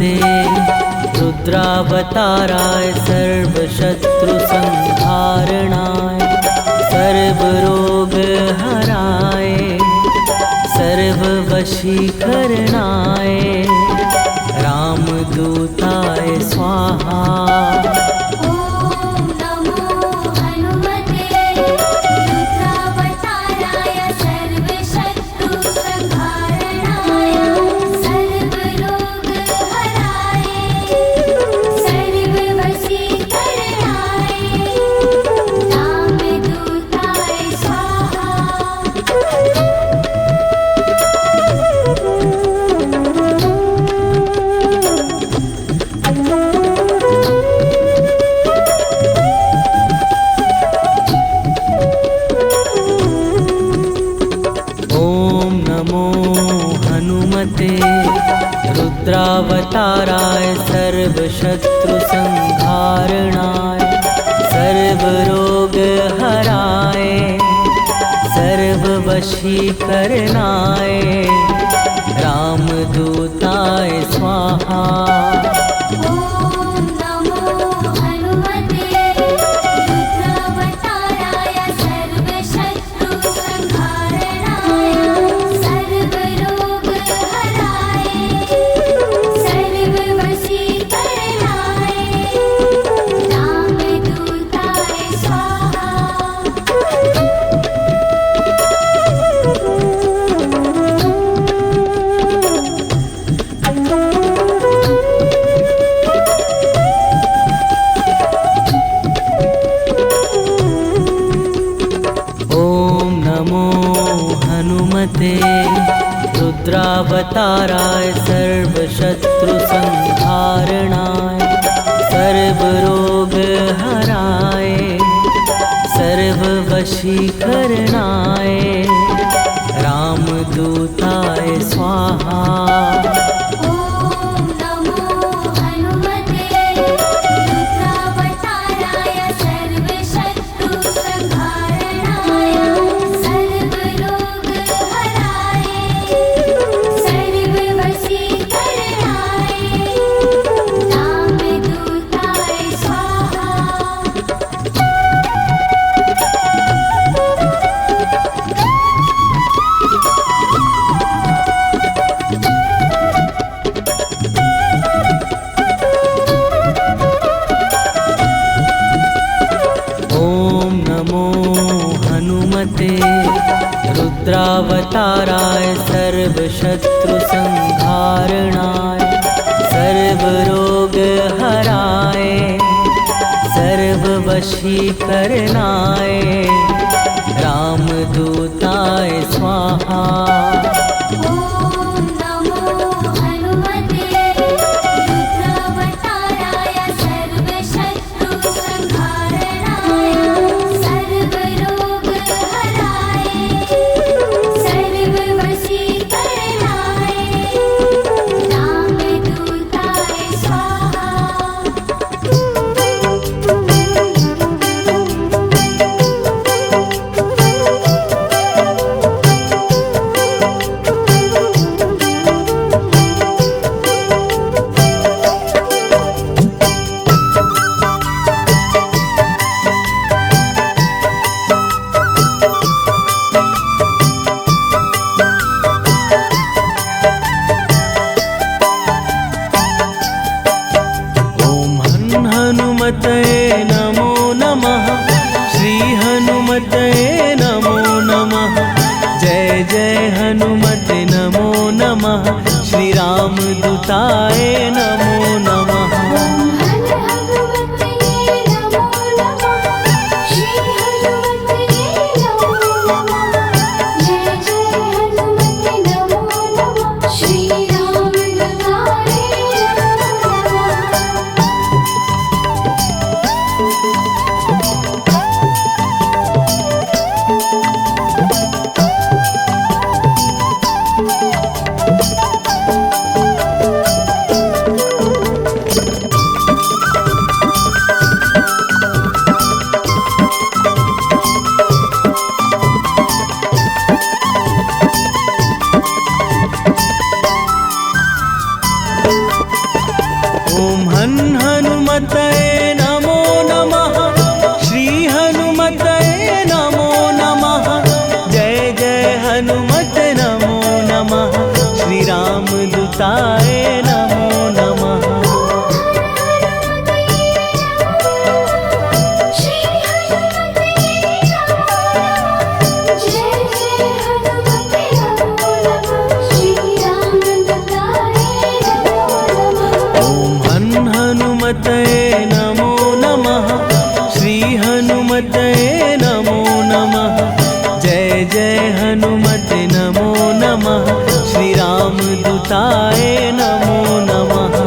हनुमते रुद्रावताराय सर्वशत्रुसंहारणाय सर्वरोगहराय सर्ववशीकरणाय रामदूताय स्वाहा। ॐ नमो हनुमते रुद्रावताराय सर्वशत्रुसंहारणाय सर्वरोगहराय सर्ववशीकरणाय रामदूताय स्वाहा। ॐ नमो हनुमते रुद्रावताराय सर्वशत्रुसंहारणाय सर्वरोगहराय सर्ववशीकरणाय रामदूताय स्वाहा। ॐ नमो हनुमते रुद्रावताराय सर्वशत्रुसंहारणाय सर्वरोगहराय सर्ववशीकरणाय रामदूताय स्वाहा। ॐ नमो हनुमते रुद्रावताराय सर्वशत्रुसंहारणाय सर्वरोगहराय सर्ववशीकरणाय रामदूताय स्वाहा। ॐ नमो हनुमते रुद्रावताराय सर्वशत्रुसंहारणाय सर्वरोगहराय सर्ववशीकरणाय रामदूताय स्वाहा। ॐ नमो हनुमते रुद्रावताराय सर्वशत्रुसंहारणाय सर्वरोगहराय सर्ववशीकरणाय रामदूताय स्वाहा। ॐ नमो हनुमते रुद्रावताराय सर्वशत्रुसंहारणाय सर्वरोगहराय सर्ववशीकरणाय रामदूताय स्वाहा। हनुमतये नमो नमः। श्री हनुमतये नमो नमः। जय जय हनुमते नमो नमः। श्री रामदूताय नमो नमः। हनुमते नमो नमः। श्री हनुमते नमो नमः। जय जय हनुमते नमो नमः। श्री रामदूताय नमः। दूताय नमो नमः। हनुमतये नमो नमः, श्री हनुमतये नमो नमः। जय जय हनुमते नमो नमः, श्री राम दूताय नमो नमः।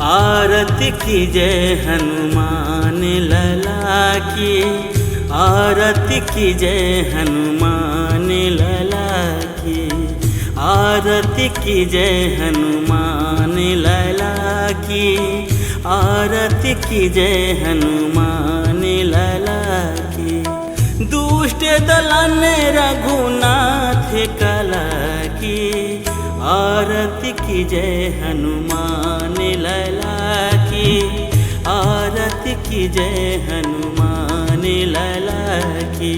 आरती कीजय हनुमान लला की, आरती कीजय हनुमान लला की, आरती कीजय हनुमान लला की, आरती कीजय हनुमान लला की। दुष्ट दलन रघुनाथ कला की, आरती कीजय हनुमान लला की, आरती कीजय हनुमान लला की।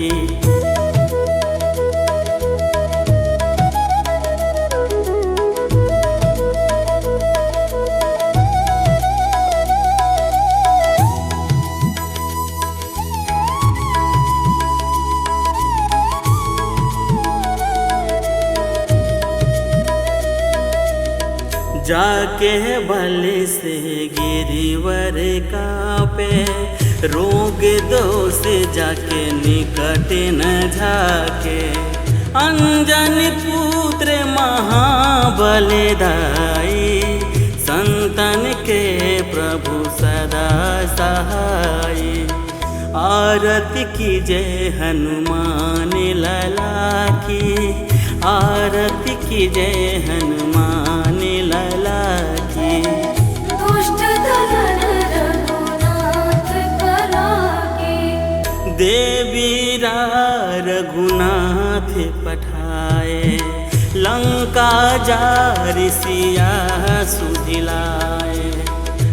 जाके बल से गिरिवर कापे, रोग दोष जाके निकट न झाके। अंजनी पुत्र महाबलदाई, संतन के प्रभु सदा सहाय। आरती कीजय हनुमान लला की, आरती कीजय हनुमान लला की। दुष्ट दलन रघुनाथ कला की, देवीरा रघुनाथ पठाए। लंका जारि सिया सुधिलाए,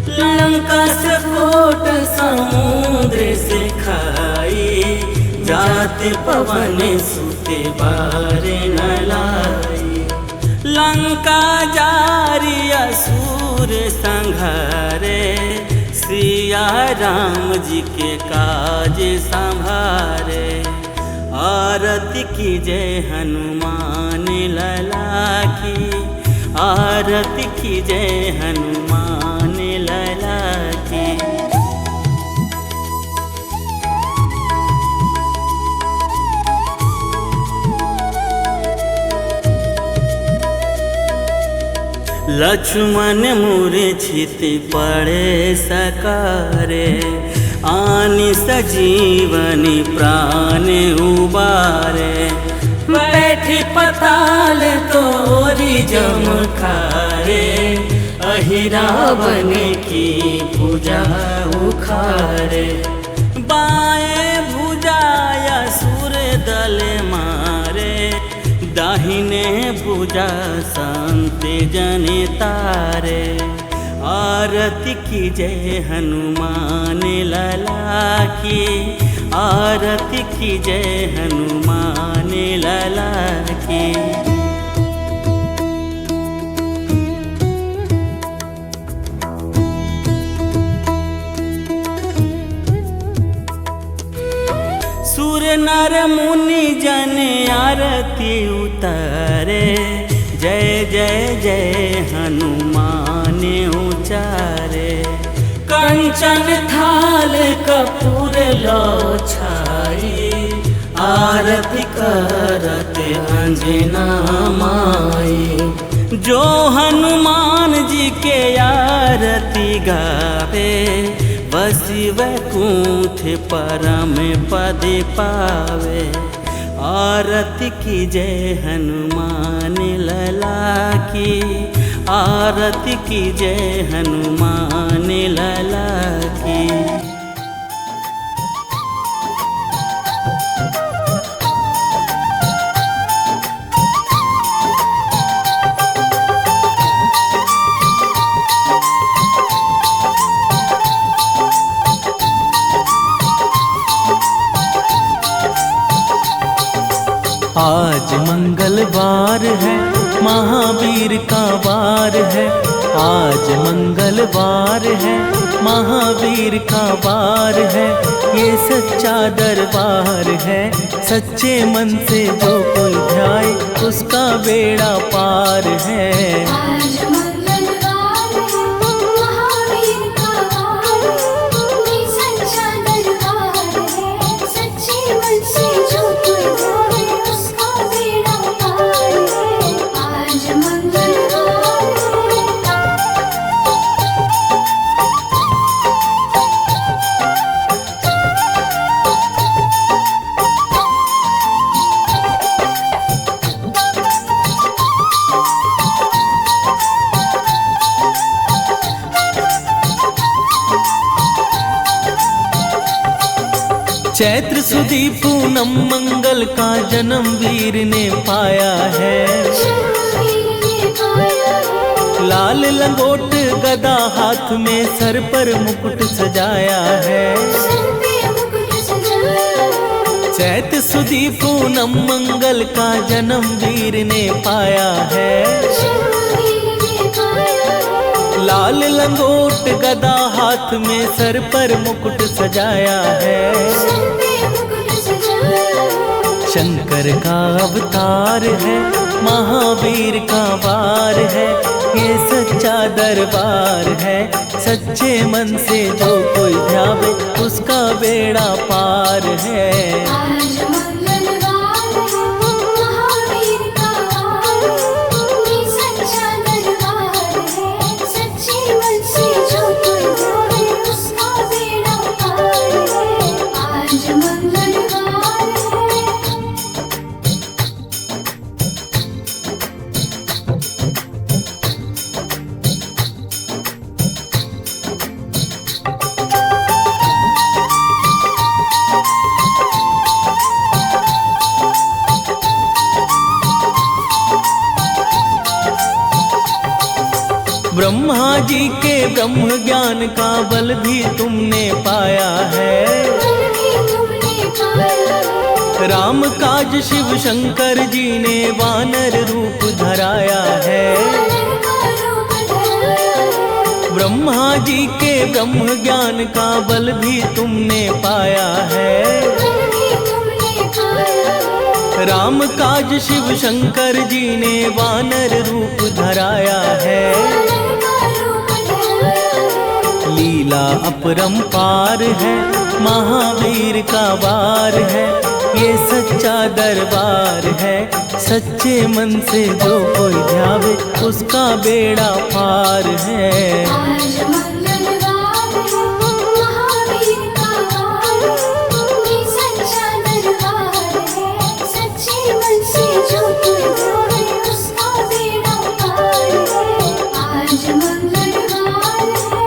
लंका से कोट समुद्र से खाई। जाते पवन सुते बारे न लाई, लंका जारी असुर संघारे। सिया राम जी के काज संभारे, आरती कीजय हनुमान लला की, आरती कीजय हनुमान लला की। लक्ष्मण मूर्छित पड़े सकारे, आनि सजीवनी प्राण उबारे। बैठी पताल तोरी जम खारे, अहिरावन की भुजा उखारे। बाएं भुजाया सुर दल मारे, दाहिने भुजा संत जन तारे। आरती कीजय हनुमान लला की, आरती कीजय हनुमान लला की। सुर नर मुनि जन आरती उतारे, जय जय जय हनुमान उचारे। कंचन थाल कपूर लो छाई, आरती करते अंजना माई। जो हनुमान जी के आरती गावे, बसी वैकुंठ परम पद पावे। आरती की जय हनुमान लला की, आरती की जय हनुमान लला की। आज मंगलवार है, महावीर का वार है। आज मंगलवार है, महावीर का वार है। ये सच्चा दरबार है, सच्चे मन से जो कोई ध्याए उसका बेड़ा पार है। आज मंगलवार है, महावीर का वार है। ये सच्चा दरबार है, सच्चे मन से जो कोई ध्याए उसका बेड़ा पार है। आज मंगलवार है। चैत्र सुदी पूनम मंगल का जन्म वीर ने पाया है। शरणवीर ने पाया है। लाल लंगोट गदा हाथ में, सर पर मुकुट सजाया है। सर पे मुकुट सजाया है। चैत्र सुदी पूनम मंगल का जन्म वीर ने पाया है। शरणवीर ने पाया है। लाल लंगोट गदा हाथ में, सर पर मुकुट सजाया है। सर पे मुकुट सजाया है। शंकर का अवतार है, महावीर का वार है। ये सच्चा दरबार है, सच्चे मन से जो कोई ध्यावे उसका बेड़ा पार है। आज मंगलवार है, महावीर का वार है। ये सच्चा दरबार है, सच्चे मन से जो कोई ध्याए उसका बेड़ा पार है। आज मंगलवार है। ब्रह्मा जी के ब्रह्म ज्ञान का बल भी तुमने पाया है। बल भी तुमने पाया है। राम काज शिव शंकर जी ने वानर रूप धराया है। वानर का रूप धराया है। ब्रह्मा जी के ब्रह्म ज्ञान का बल भी तुमने पाया है। बल भी तुमने पाया है। राम काज शिव शंकर जी ने वानर रूप धराया है। वानर का रूप धराया है। लीला अपरंपार है, महावीर का वार है। ये सच्चा दरबार है, सच्चे मन से जो कोई ध्यावे उसका बेड़ा पार है। आज मंगलवार है, महावीर का वार है। ये सच्चा दरबार है, सच्चे मन से जो कोई ध्याए उसका बेड़ा पार है। आज मंगलवार है।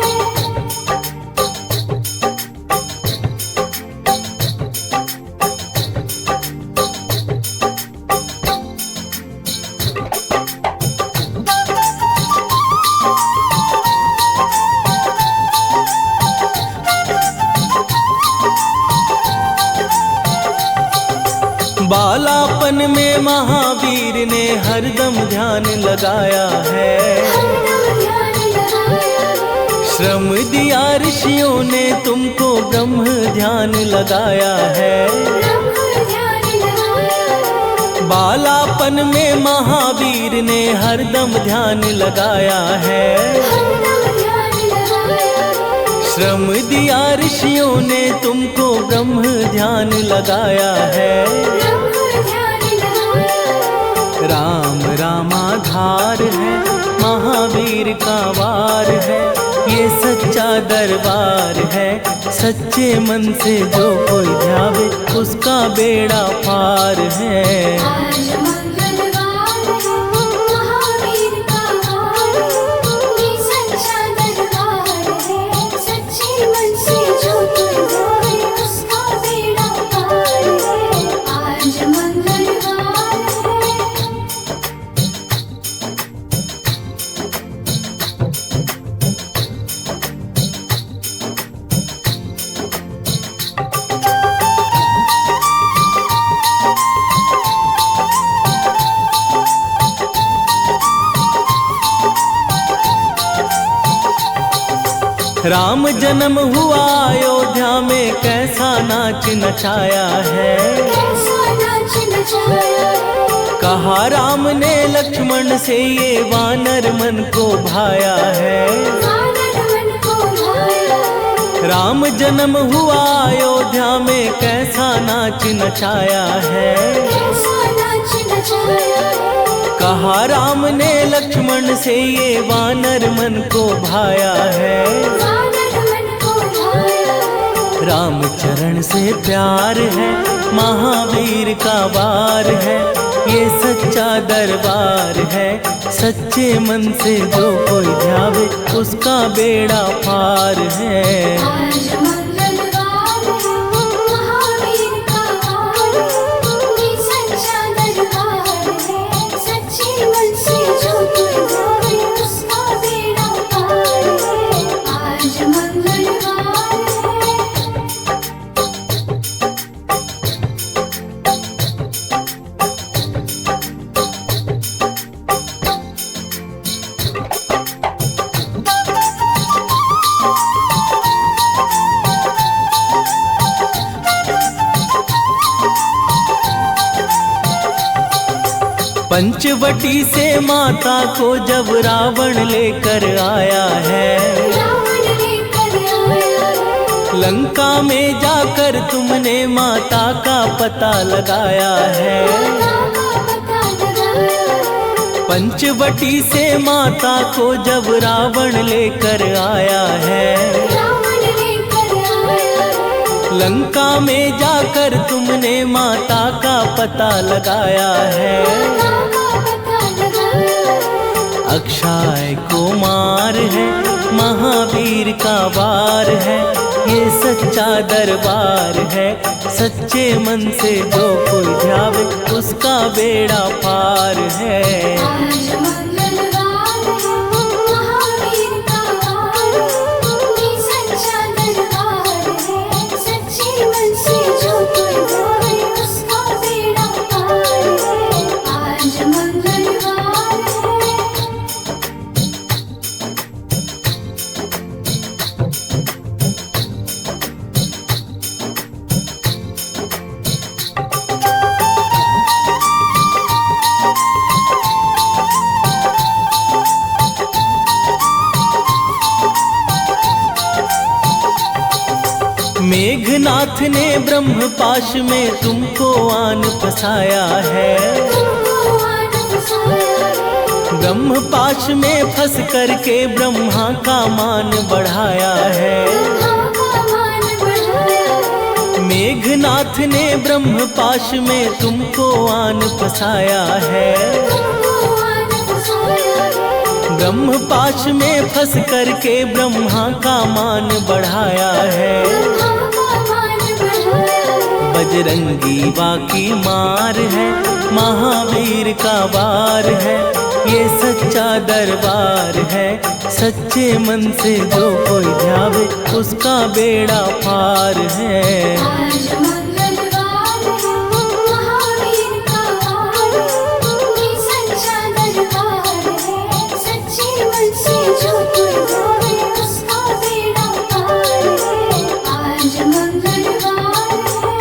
बालापन में महावीर ने हरदम ध्यान लगाया है। हरदम ध्यान लगाया है। श्रम दिया ऋषियों ने तुमको, ब्रह्म ध्यान लगाया है। ब्रह्म ध्यान लगाया है। बालापन में महावीर ने हरदम ध्यान लगाया है। हरदम ध्यान लगाया है। श्रम दिया ऋषियों ने तुमको, ब्रह्म ध्यान लगाया है। ब्रह्म ध्यान लगाया, राम रामाधार है, महावीर का वार है। ये सच्चा दरबार है, सच्चे मन से जो कोई ध्यावे उसका बेड़ा पार है। आज मंगलवार है, महावीर का वार है। ये सच्चा दरबार है, सच्चे मन से जो कोई ध्यावे उसका बेड़ा पार है। आज मंगलवार है। राम जन्म हुआ अयोध्या में, कैसा नाच नचाया है। कैसा नाच नचाया है, कहा राम ने लक्ष्मण से, ये वानर मन को भाया है। वानर मन को भाया है। राम जन्म हुआ अयोध्या में, कैसा नाच नचाया है। कैसा नाच नचाया है, कहा राम ने लक्ष्मण से, ये वानर मन को भाया है। वानर मन को भाया है। राम चरण से प्यार है, महावीर का वार है। ये सच्चा दरबार है, सच्चे मन से जो कोई ध्यावे उसका बेड़ा पार है। आज मंगलवार है, महावीर का वार है। ये सच्चा दरबार है, सच्चे मन से जो कोई ध्यावे उसका बेड़ा पार है। आज मंगलवार है। पंचवटी से माता को जब रावण लेकर आया है, रावण लेकर आया है। लंका में जाकर तुमने माता का पता लगाया है। माता का पता लगाया है। पंचवटी से माता को जब रावण लेकर आया है, रावण लेकर आया है। लंका में जाकर तुमने माता का पता लगाया है। माता का पता लगाया है। अक्षय कुमार है, महावीर का वार है। ये सच्चा दरबार है, सच्चे मन से जो कोई ध्यावे उसका बेड़ा पार है। आज मंगलवार है, महावीर का वार है। ये सच्चा दरबार है, सच्चे मन से जो कोई ध्यावे उसका बेड़ा पार है। आज मंगलवार है। मेघनाथ ने ब्रह्म पाश में तुमको आन फसाया है। तुमको आन फसाया है। ब्रह्म पाश में फंस करके ब्रह्मा का मान बढ़ाया है। ब्रह्मा का मान बढ़ाया है। मेघनाथ ने ब्रह्म पाश में तुमको आन फसाया है। तुमको आन फसाया है। ब्रह्म पाश में फंस करके ब्रह्मा का मान बढ़ाया है। ब्रह्मा का मान बढ़ाया है। बजरंगी बाकी मार है, महावीर का वार है। ये सच्चा दरबार है, सच्चे मन से जो कोई ध्यावे उसका बेड़ा पार है। आज मंगलवार है, महावीर का वार है। ये सच्चा दरबार है, सच्चे मन से जो कोई ध्यावे उसका बेड़ा पार है। आज मंगलवार है।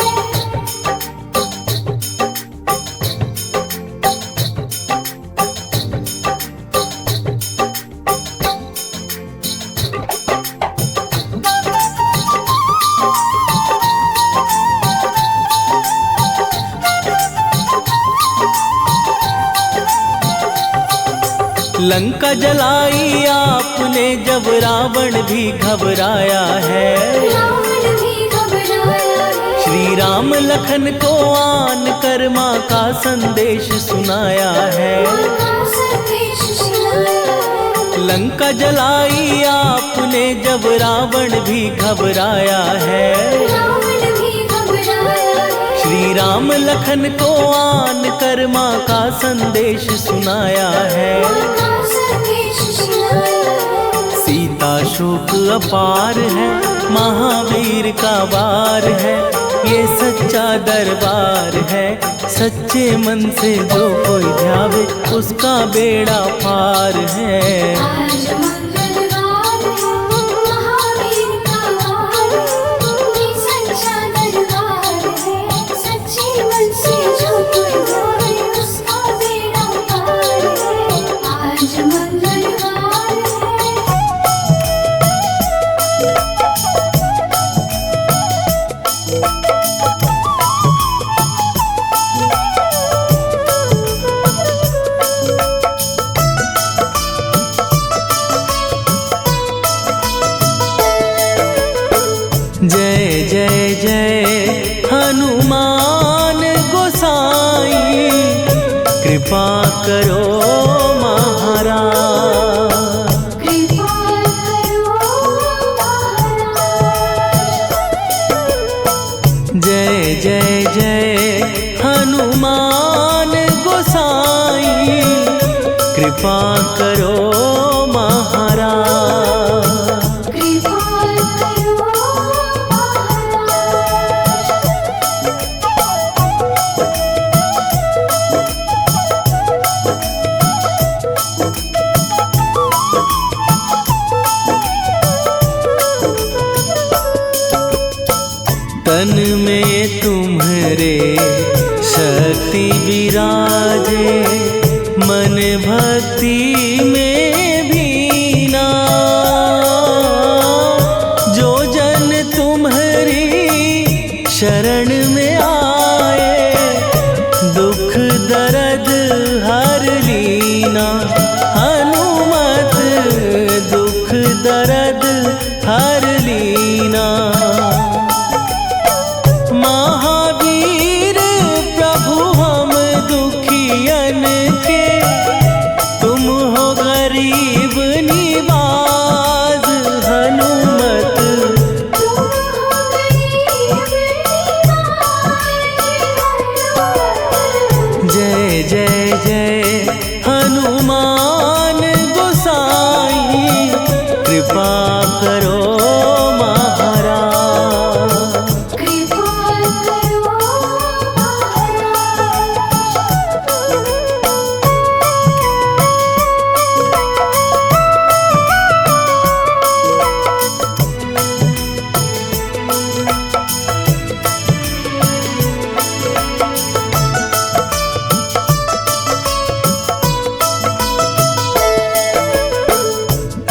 लंका जलाई आपने जब रावण भी घबराया है। रावण भी घबराया है। श्री राम लखन को आन कर माँ का संदेश सुनाया है। माँ का संदेश सुनाया है। लंका जलाई आपने जब रावण भी घबराया है। रावण भी घबराया है। श्री राम लखन को आन कर माँ का संदेश सुनाया है। माँ का संदेश सुनाया है। सीता शोक अपार है, महावीर का वार है, ये सच्चा दरबार है। सच्चे मन से जो कोई ध्यावे उसका बेड़ा पार है। आज मंगलवार है, महावीर का वार है, ये सच्चा दरबार है। सच्चे मन से जो कोई ध्यावे उसका बेड़ा पार है। आज मंगलवार है। जय जय जय हनुमान गोसाई, कृपा करो महाराज। कृपा करो महाराज। जय जय जय हनुमान गोसाई, कृपा करो महाराज। कृपा करो तन में तुम्हारे शक्ति विराजे, मन भक्ति में भीना। जो जन तुम्हारी शरण में आए, दुख दर्द हर लीना। हनुमत दुख दर्द हर लीना। महावीर प्रभु हम दुखियन के, तुम हो गरीब निवाज। हनुमत तुम हो गरीब निवाज। जय जय जय हनुमान गोसाई, कृपा करो महाराज। कृपा करो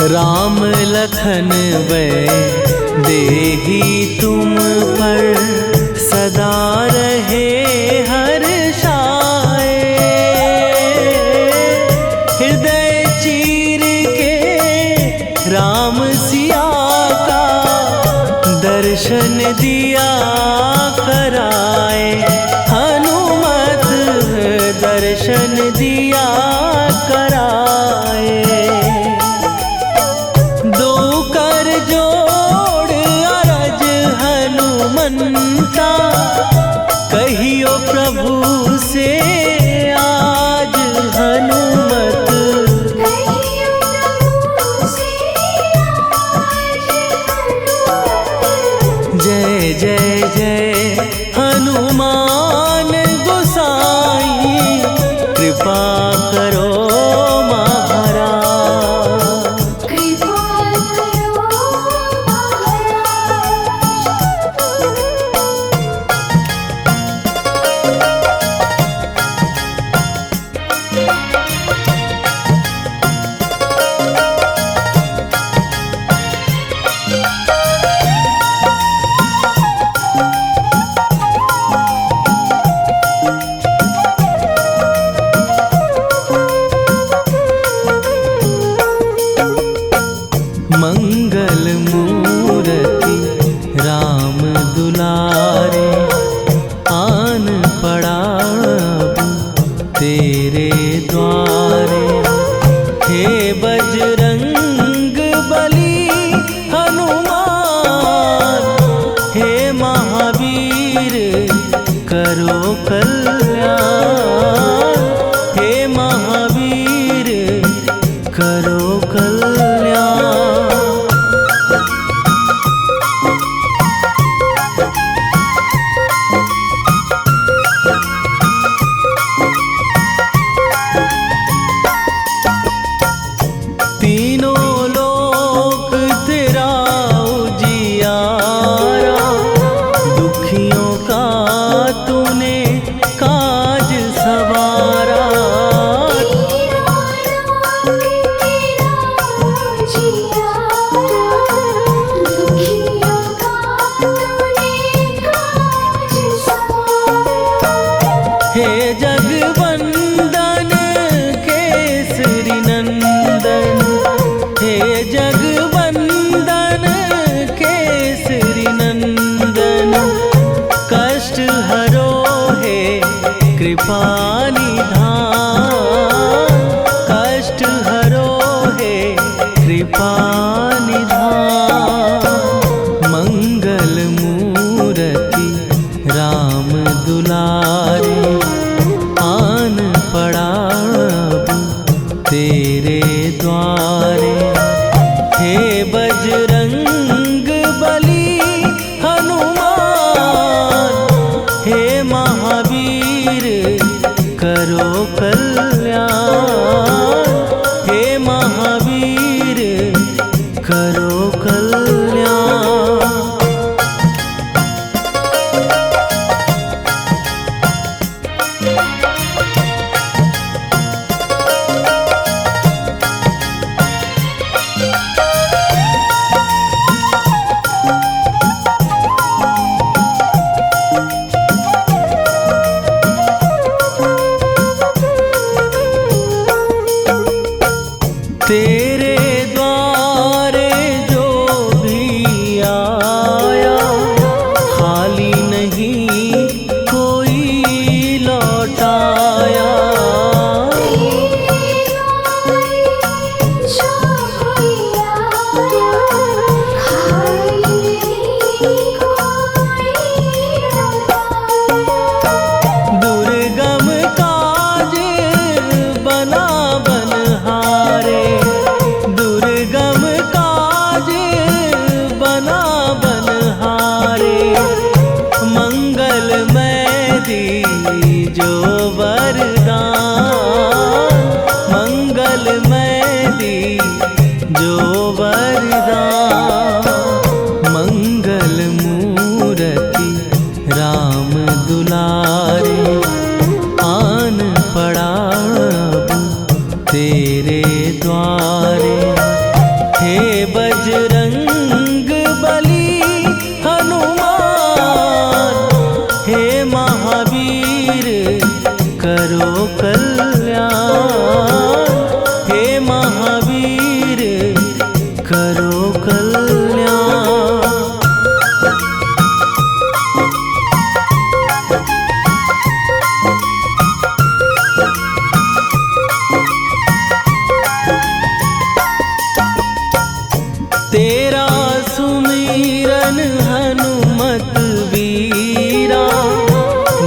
राम लखन वे देही तुम पर, सदा रहे हर्षाए। हृदय चीर के राम सिया का, दर्शन दिया कराए। हनुमत दर्शन दिया कराए। दो कर जोड़ अरज हनुमंत, करो कल्याण, हे महावीर करो कल्याण। तीनों लोक तेरा उजियारा, दुखियों का तूने काज सवारा। हे जगवंदन केसरी नंदन, हे जगवंदन केसरी नंदन, कष्ट हरो हे कृपा निधान, कष्ट हरो हे कृपा निधान। मंगल मूर्ति राम दुलारे, आन पड़ा अब तेरे द्वारे। हे बजरंग बली हनुमान, हे महावीर करो कल्याण, हे महावीर करो कल्याण। तेरे द्वारे जो भी आया, खाली नहीं कोई लौटाया। दुर्गम काज बना बनहारे, दुर्गम काज बना बनहारे। मंगलमय दीजो वरदान, मंगलमय दीजो वरदान। मंगल मूर्ति राम दुलारे, आन पड़ा अब तेरे द्वारे। हे बजरंग बली हनुमान, हे महावीर करो कल्याण, हे महावीर करो कल्याण। तेरा सुमिरन हनुमत वीरा,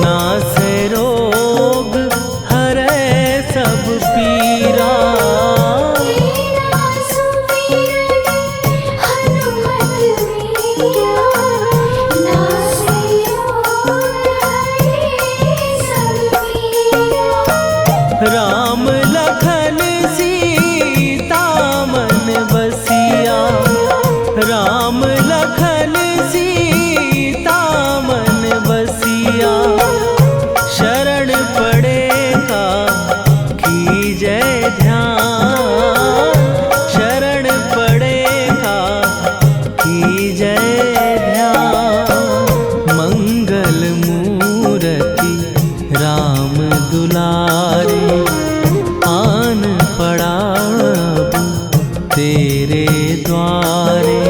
नासै रोग हरै सब पीरा। राम लखन सीता मन बसिया, राम लखन सीता मन बसिया। शरण पड़े का कीजय ध्यान, शरण पड़े का कीजय ध्यान। मंगल मूर्ति राम दुलारे, आन पड़ा अब तेरे द्वारे।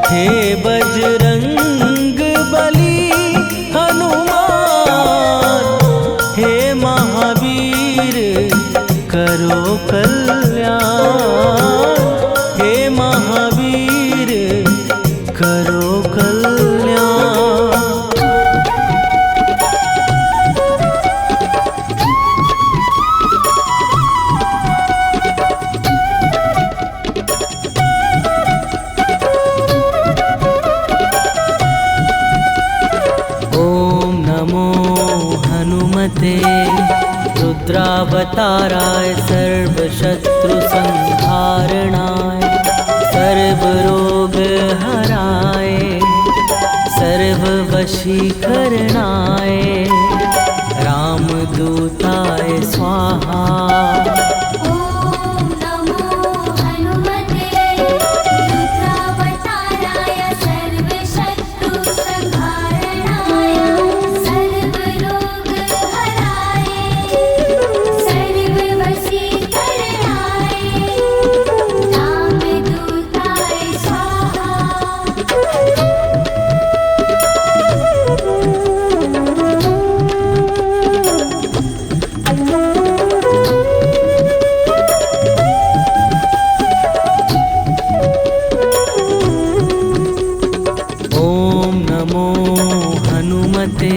हे बजरंग बली हनुमान, हे महावीर करो कल्याण, हे महावीर करो कल्याण। नमो हनुमते रुद्रावताराय सर्वशत्रुसंहारणाय सर्वरोगहराय सर्ववशीकरणाय रामदूताय स्वाहा। ॐ नमो हनुमते रुद्रावताराय सर्वशत्रुसंहारणाय सर्वरोगहराय सर्ववशीकरणाय रामदूताय स्वाहा। ॐ नमो हनुमते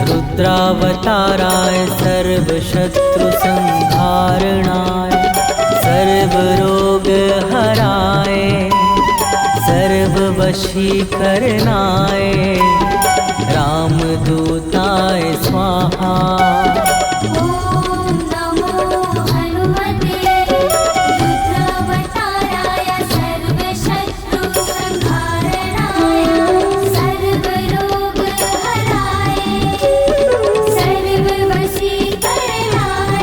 रुद्रावताराय सर्वशत्रुसंहारणाय सर्वरोगहराय सर्ववशीकरणाय रामदूताय स्वाहा। ॐ नमो हनुमते रुद्रावताराय सर्वशत्रुसंहारणाय सर्वरोगहराय सर्ववशीकरणाय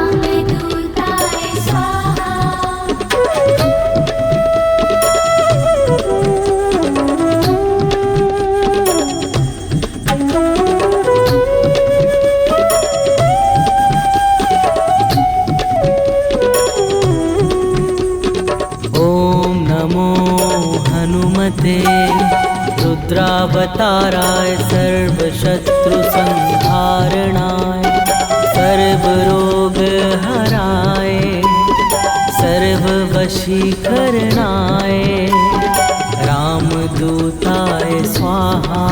रामदूताय स्वाहा। ॐ नमो हनुमते रुद्रावताराय सर्वशत्रुसंहारणाय सर्वरोगहराय सर्ववशीकरणाय रामदूताय स्वाहा।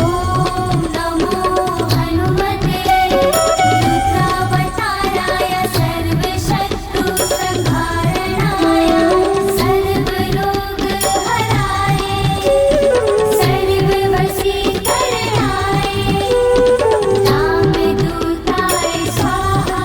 ॐ नमो हनुमते रुद्रावताराय सर्वशत्रुसंहारणाय सर्वरोगहराय सर्ववशीकरणाय रामदूताय स्वाहा।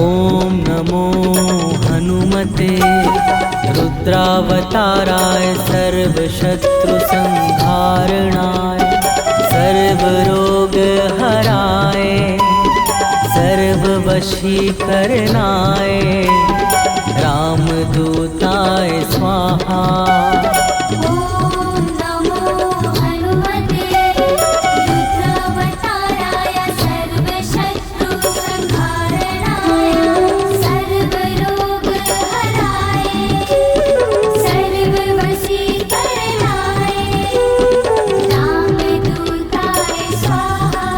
ॐ नमो हनुमते रुद्रावताराय सर्वशत्रुसंहारणाय सर्वरोगहराय सर्ववशीकरणाय रामदूताय स्वाहा। ॐ नमो हनुमते रुद्रावताराय सर्वशत्रुसंहारणाय सर्वरोगहराय सर्ववशीकरणाय रामदूताय स्वाहा।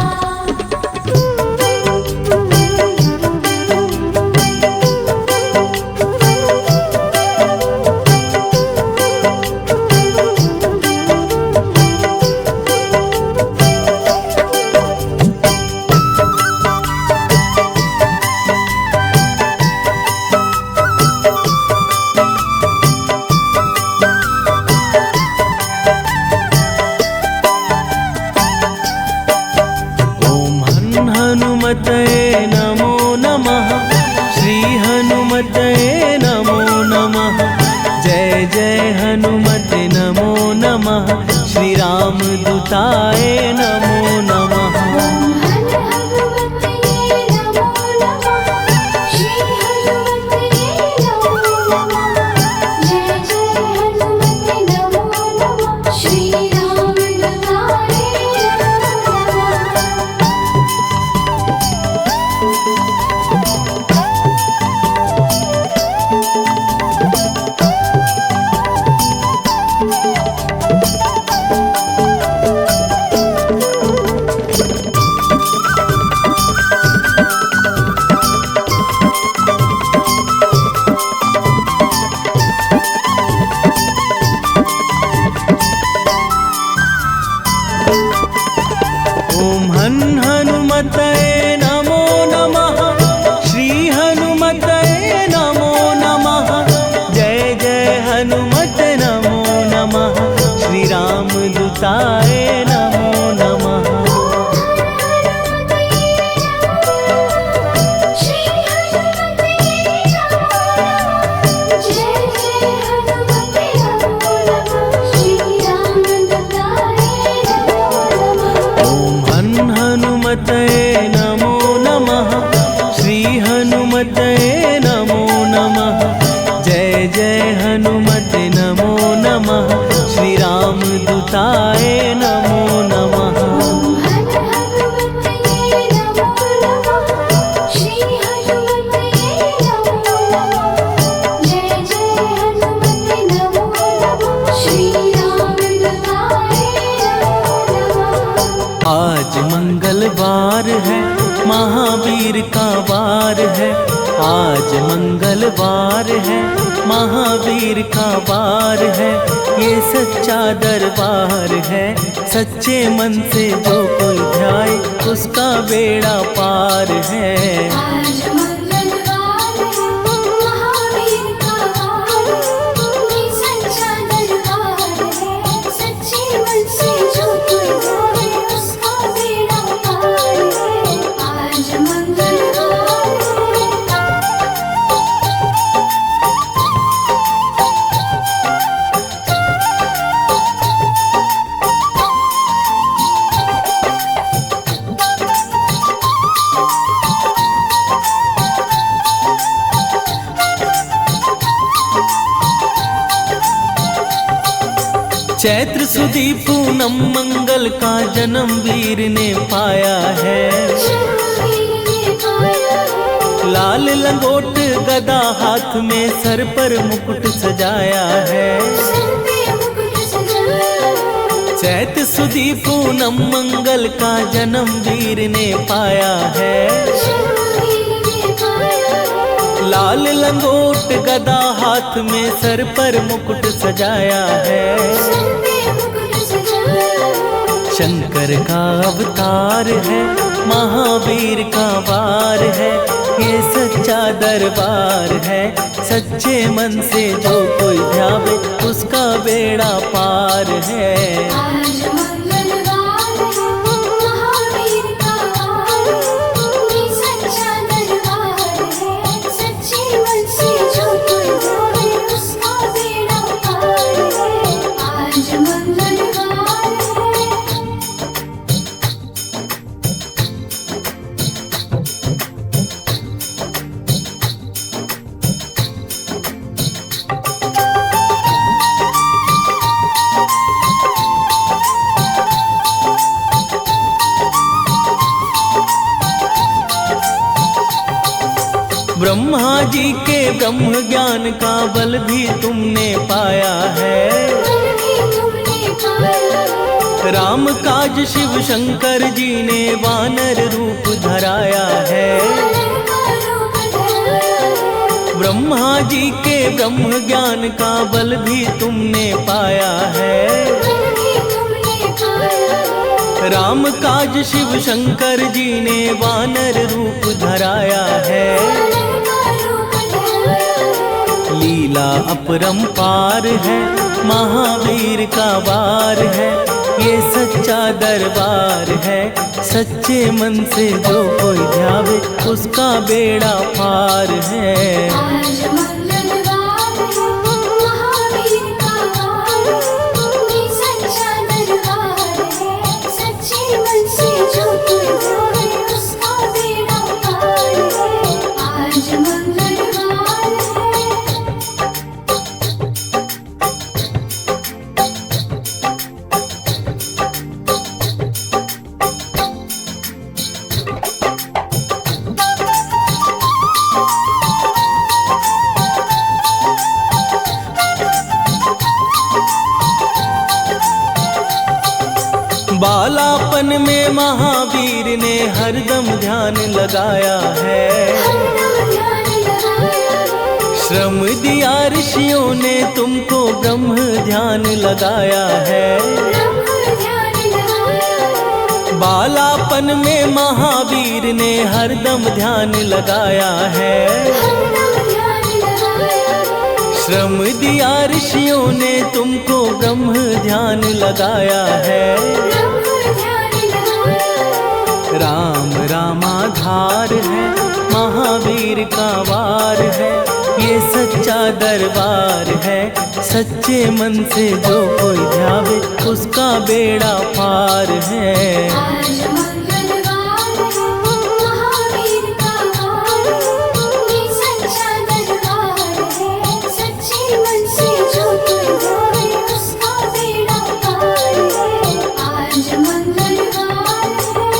हनुमतये नमो नमः। श्री हनुमतये नमो नमः। जय जय हनुमते नमो नमः। श्री रामदूताय नमो नमः। हनुमते नमो नमः। श्री हनुमते नमो नमः। जय जय हनुमते नमो नमः। श्री रामदूताय नमो नमः। हन हनुमतये नमो नमः, श्री हनुमतये नमो नमः। जय जय हनुमत नमो नमः, श्री राम दूताय नमो नमः। हनुमतये नमो नमः, श्री हनुमतये नमो नमः। जय जय हनुमत नमो नमः, श्री राम दूताय नमो नमः। आज मंगलवार है, महावीर का वार है। आज मंगलवार है, महावीर का वार है। ये सच्चा दरबार है, सच्चे मन से जो कोई ध्याए उसका बेड़ा पार है। आज मंगलवार है, महावीर का वार है। ये सच्चा दरबार है, सच्चे मन से जो कोई ध्याए उसका बेड़ा पार है। आज मंगलवार है। चैत्र सुदी पूनम मंगल का जन्म वीर ने पाया है। लाल लंगोट गदा हाथ में, सर पर मुकुट सजाया है। चैत्र सुदी पूनम मंगल का जन्म वीर ने पाया है। लाल लंगोट गदा हाथ में, सर पर मुकुट सजाया है। शंकर का अवतार है, महावीर का वार है। ये सच्चा दरबार है, सच्चे मन से जो कोई ध्यावे उसका बेड़ा पार है। आज मंगलवार है, महावीर का वार है। ये सच्चा दरबार है, सच्चे मन से जो कोई ध्यावे उसका बेड़ा पार है। आज मंगलवार है। ब्रह्मा जी के ब्रह्म ज्ञान का बल भी तुमने पाया है। राम काज शिव शंकर जी ने वानर रूप धराया है। ब्रह्मा जी के ब्रह्म ज्ञान का बल भी तुमने पाया है। राम काज शिव शंकर जी ने वानर रूप धराया है। लीला अपरंपार है, महावीर का वार है। ये सच्चा दरबार है, सच्चे मन से जो कोई ध्यावे उसका बेड़ा पार है। आज मंगलवार है, महावीर का वार है। ये सच्चा दरबार है, सच्चे मन से जो कोई ध्यावे उसका बेड़ा पार है। आज मंगलवार है। बालापन में महावीर ने हरदम ध्यान लगाया है। श्रम दिया ऋषियों ने तुमको ब्रह्म ध्यान लगाया है। बालापन में महावीर ने हरदम ध्यान लगाया है। हरदम ध्यान लगाया है। श्रम दिया ऋषियों ने तुमको ब्रह्म ध्यान लगाया है। ब्रह्म ध्यान लगाया है। राम रामाधार है, महावीर का वार है, ये सच्चा दरबार है। सच्चे मन से जो कोई ध्यावे उसका बेड़ा पार है। आज मंगलवार है, महावीर का वार है, ये सच्चा दरबार है। सच्चे मन से जो कोई ध्यावे उसका बेड़ा पार है। आज मंगलवार है।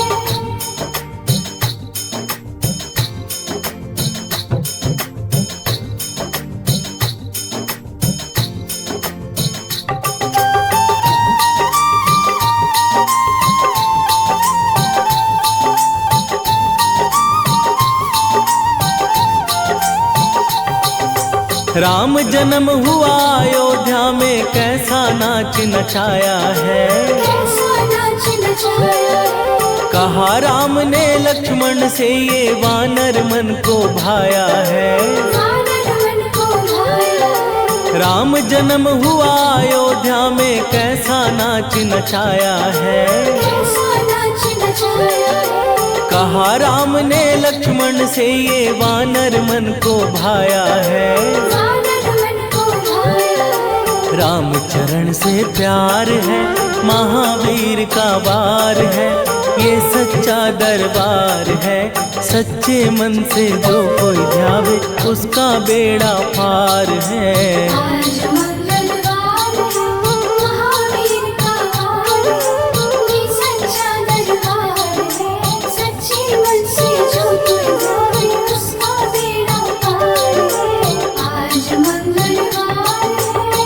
राम जन्म हुआ अयोध्या में, कैसा नाच नचाया है। कैसा नाच नचाया है। कहा राम ने लक्ष्मण से, ये वानर मन को भाया है। वानर मन को भाया है। राम जन्म हुआ अयोध्या में, कैसा नाच नचाया है। कैसा नाच नचाया है। कहा राम ने लक्ष्मण से, ये वानर मन को भाया है। वानर मन को भाया है। राम चरण से प्यार है, महावीर का वार है, ये सच्चा दरबार है। सच्चे मन से जो कोई ध्यावे उसका बेड़ा पार है। आज मंगलवार है, महावीर का वार है, ये सच्चा दरबार है। सच्चे मन से जो कोई ध्यावे उसका बेड़ा पार है। आज मंगलवार है।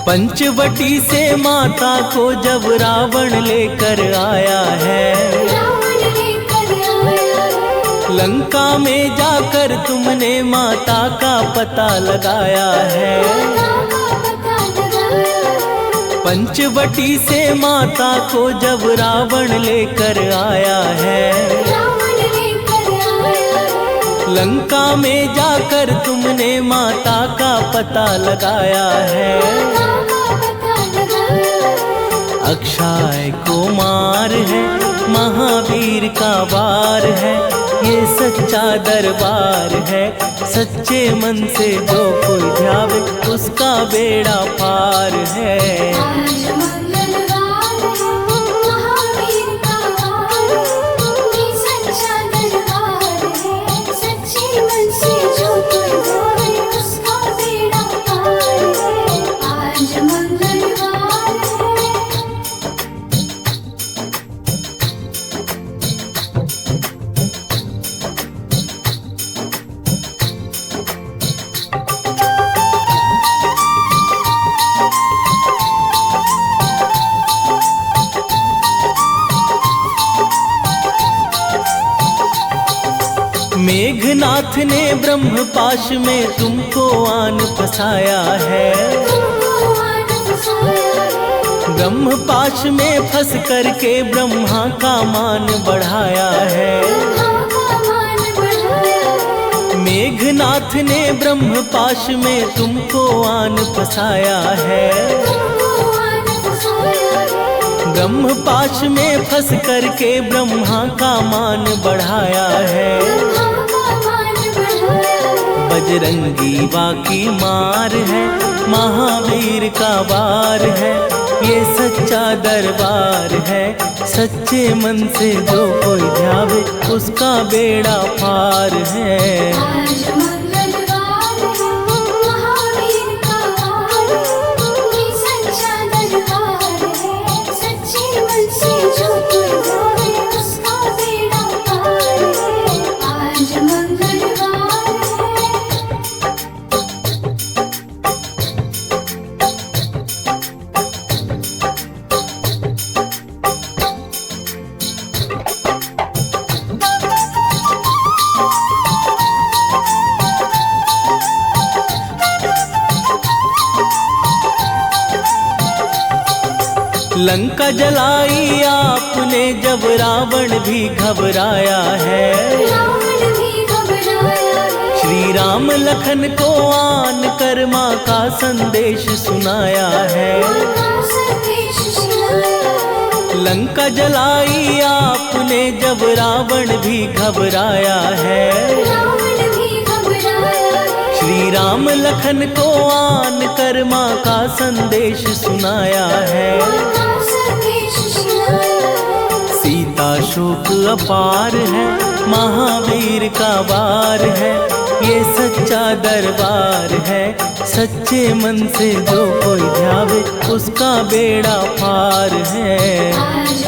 पंचवटी से माता को जब रावण लेकर आया है, रावण लेकर आया है। लंका में जाकर तुमने माता का पता लगाया है। माता का पता लगाया है। पंचवटी से माता को जब रावण लेकर आया है, रावण लेकर आया है। लंका में जाकर तुमने माता का पता लगाया है। माता का पता लगाया है। अक्षय कुमार है, महावीर का वार है, ये सच्चा दरबार है। सच्चे मन से जो कोई ध्यावे उसका बेड़ा पार है। आज मंगलवार है, महावीर का वार है, ये सच्चा दरबार है। सच्चे मन से जो कोई ध्यावे उसका बेड़ा पार है। आज मंगलवार है। मेघनाथ ने ब्रह्म पाश में तुमको आन फसाया है। तुमको आन फसाया है। ब्रह्म पाश में फंस करके ब्रह्मा का मान बढ़ाया है। ब्रह्मा का मान बढ़ाया है। मेघनाथ ने ब्रह्म पाश में तुमको आन फसाया है। तुमको आन फसाया है। ब्रह्म पाश में फंस करके ब्रह्मा का मान बढ़ाया है। ब्रह्मा का मान बढ़ाया है। बजरंगी बाकी मार है, महावीर का वार है, ये सच्चा दरबार है। सच्चे मन से जो कोई ध्यावे उसका बेड़ा पार है। आज मंगलवार है, महावीर का वार है, ये सच्चा दरबार है। सच्चे मन से जो कोई ध्यावे उसका बेड़ा पार है। आज मंगलवार है। लंका जलाई आपने जब रावण भी घबराया है। रावण भी घबराया है। श्री राम लखन को आन कर माँ का संदेश सुनाया है। माँ का संदेश सुनाया है। लंका जलाई आपने जब रावण भी घबराया है। रावण भी घबराया है। श्री राम लखन को आन कर माँ का संदेश सुनाया है। माँ का संदेश सुनाया है। सीता शोक अपार है, महावीर का वार है, ये सच्चा दरबार है। सच्चे मन से जो कोई ध्यावे उसका बेड़ा पार है। आज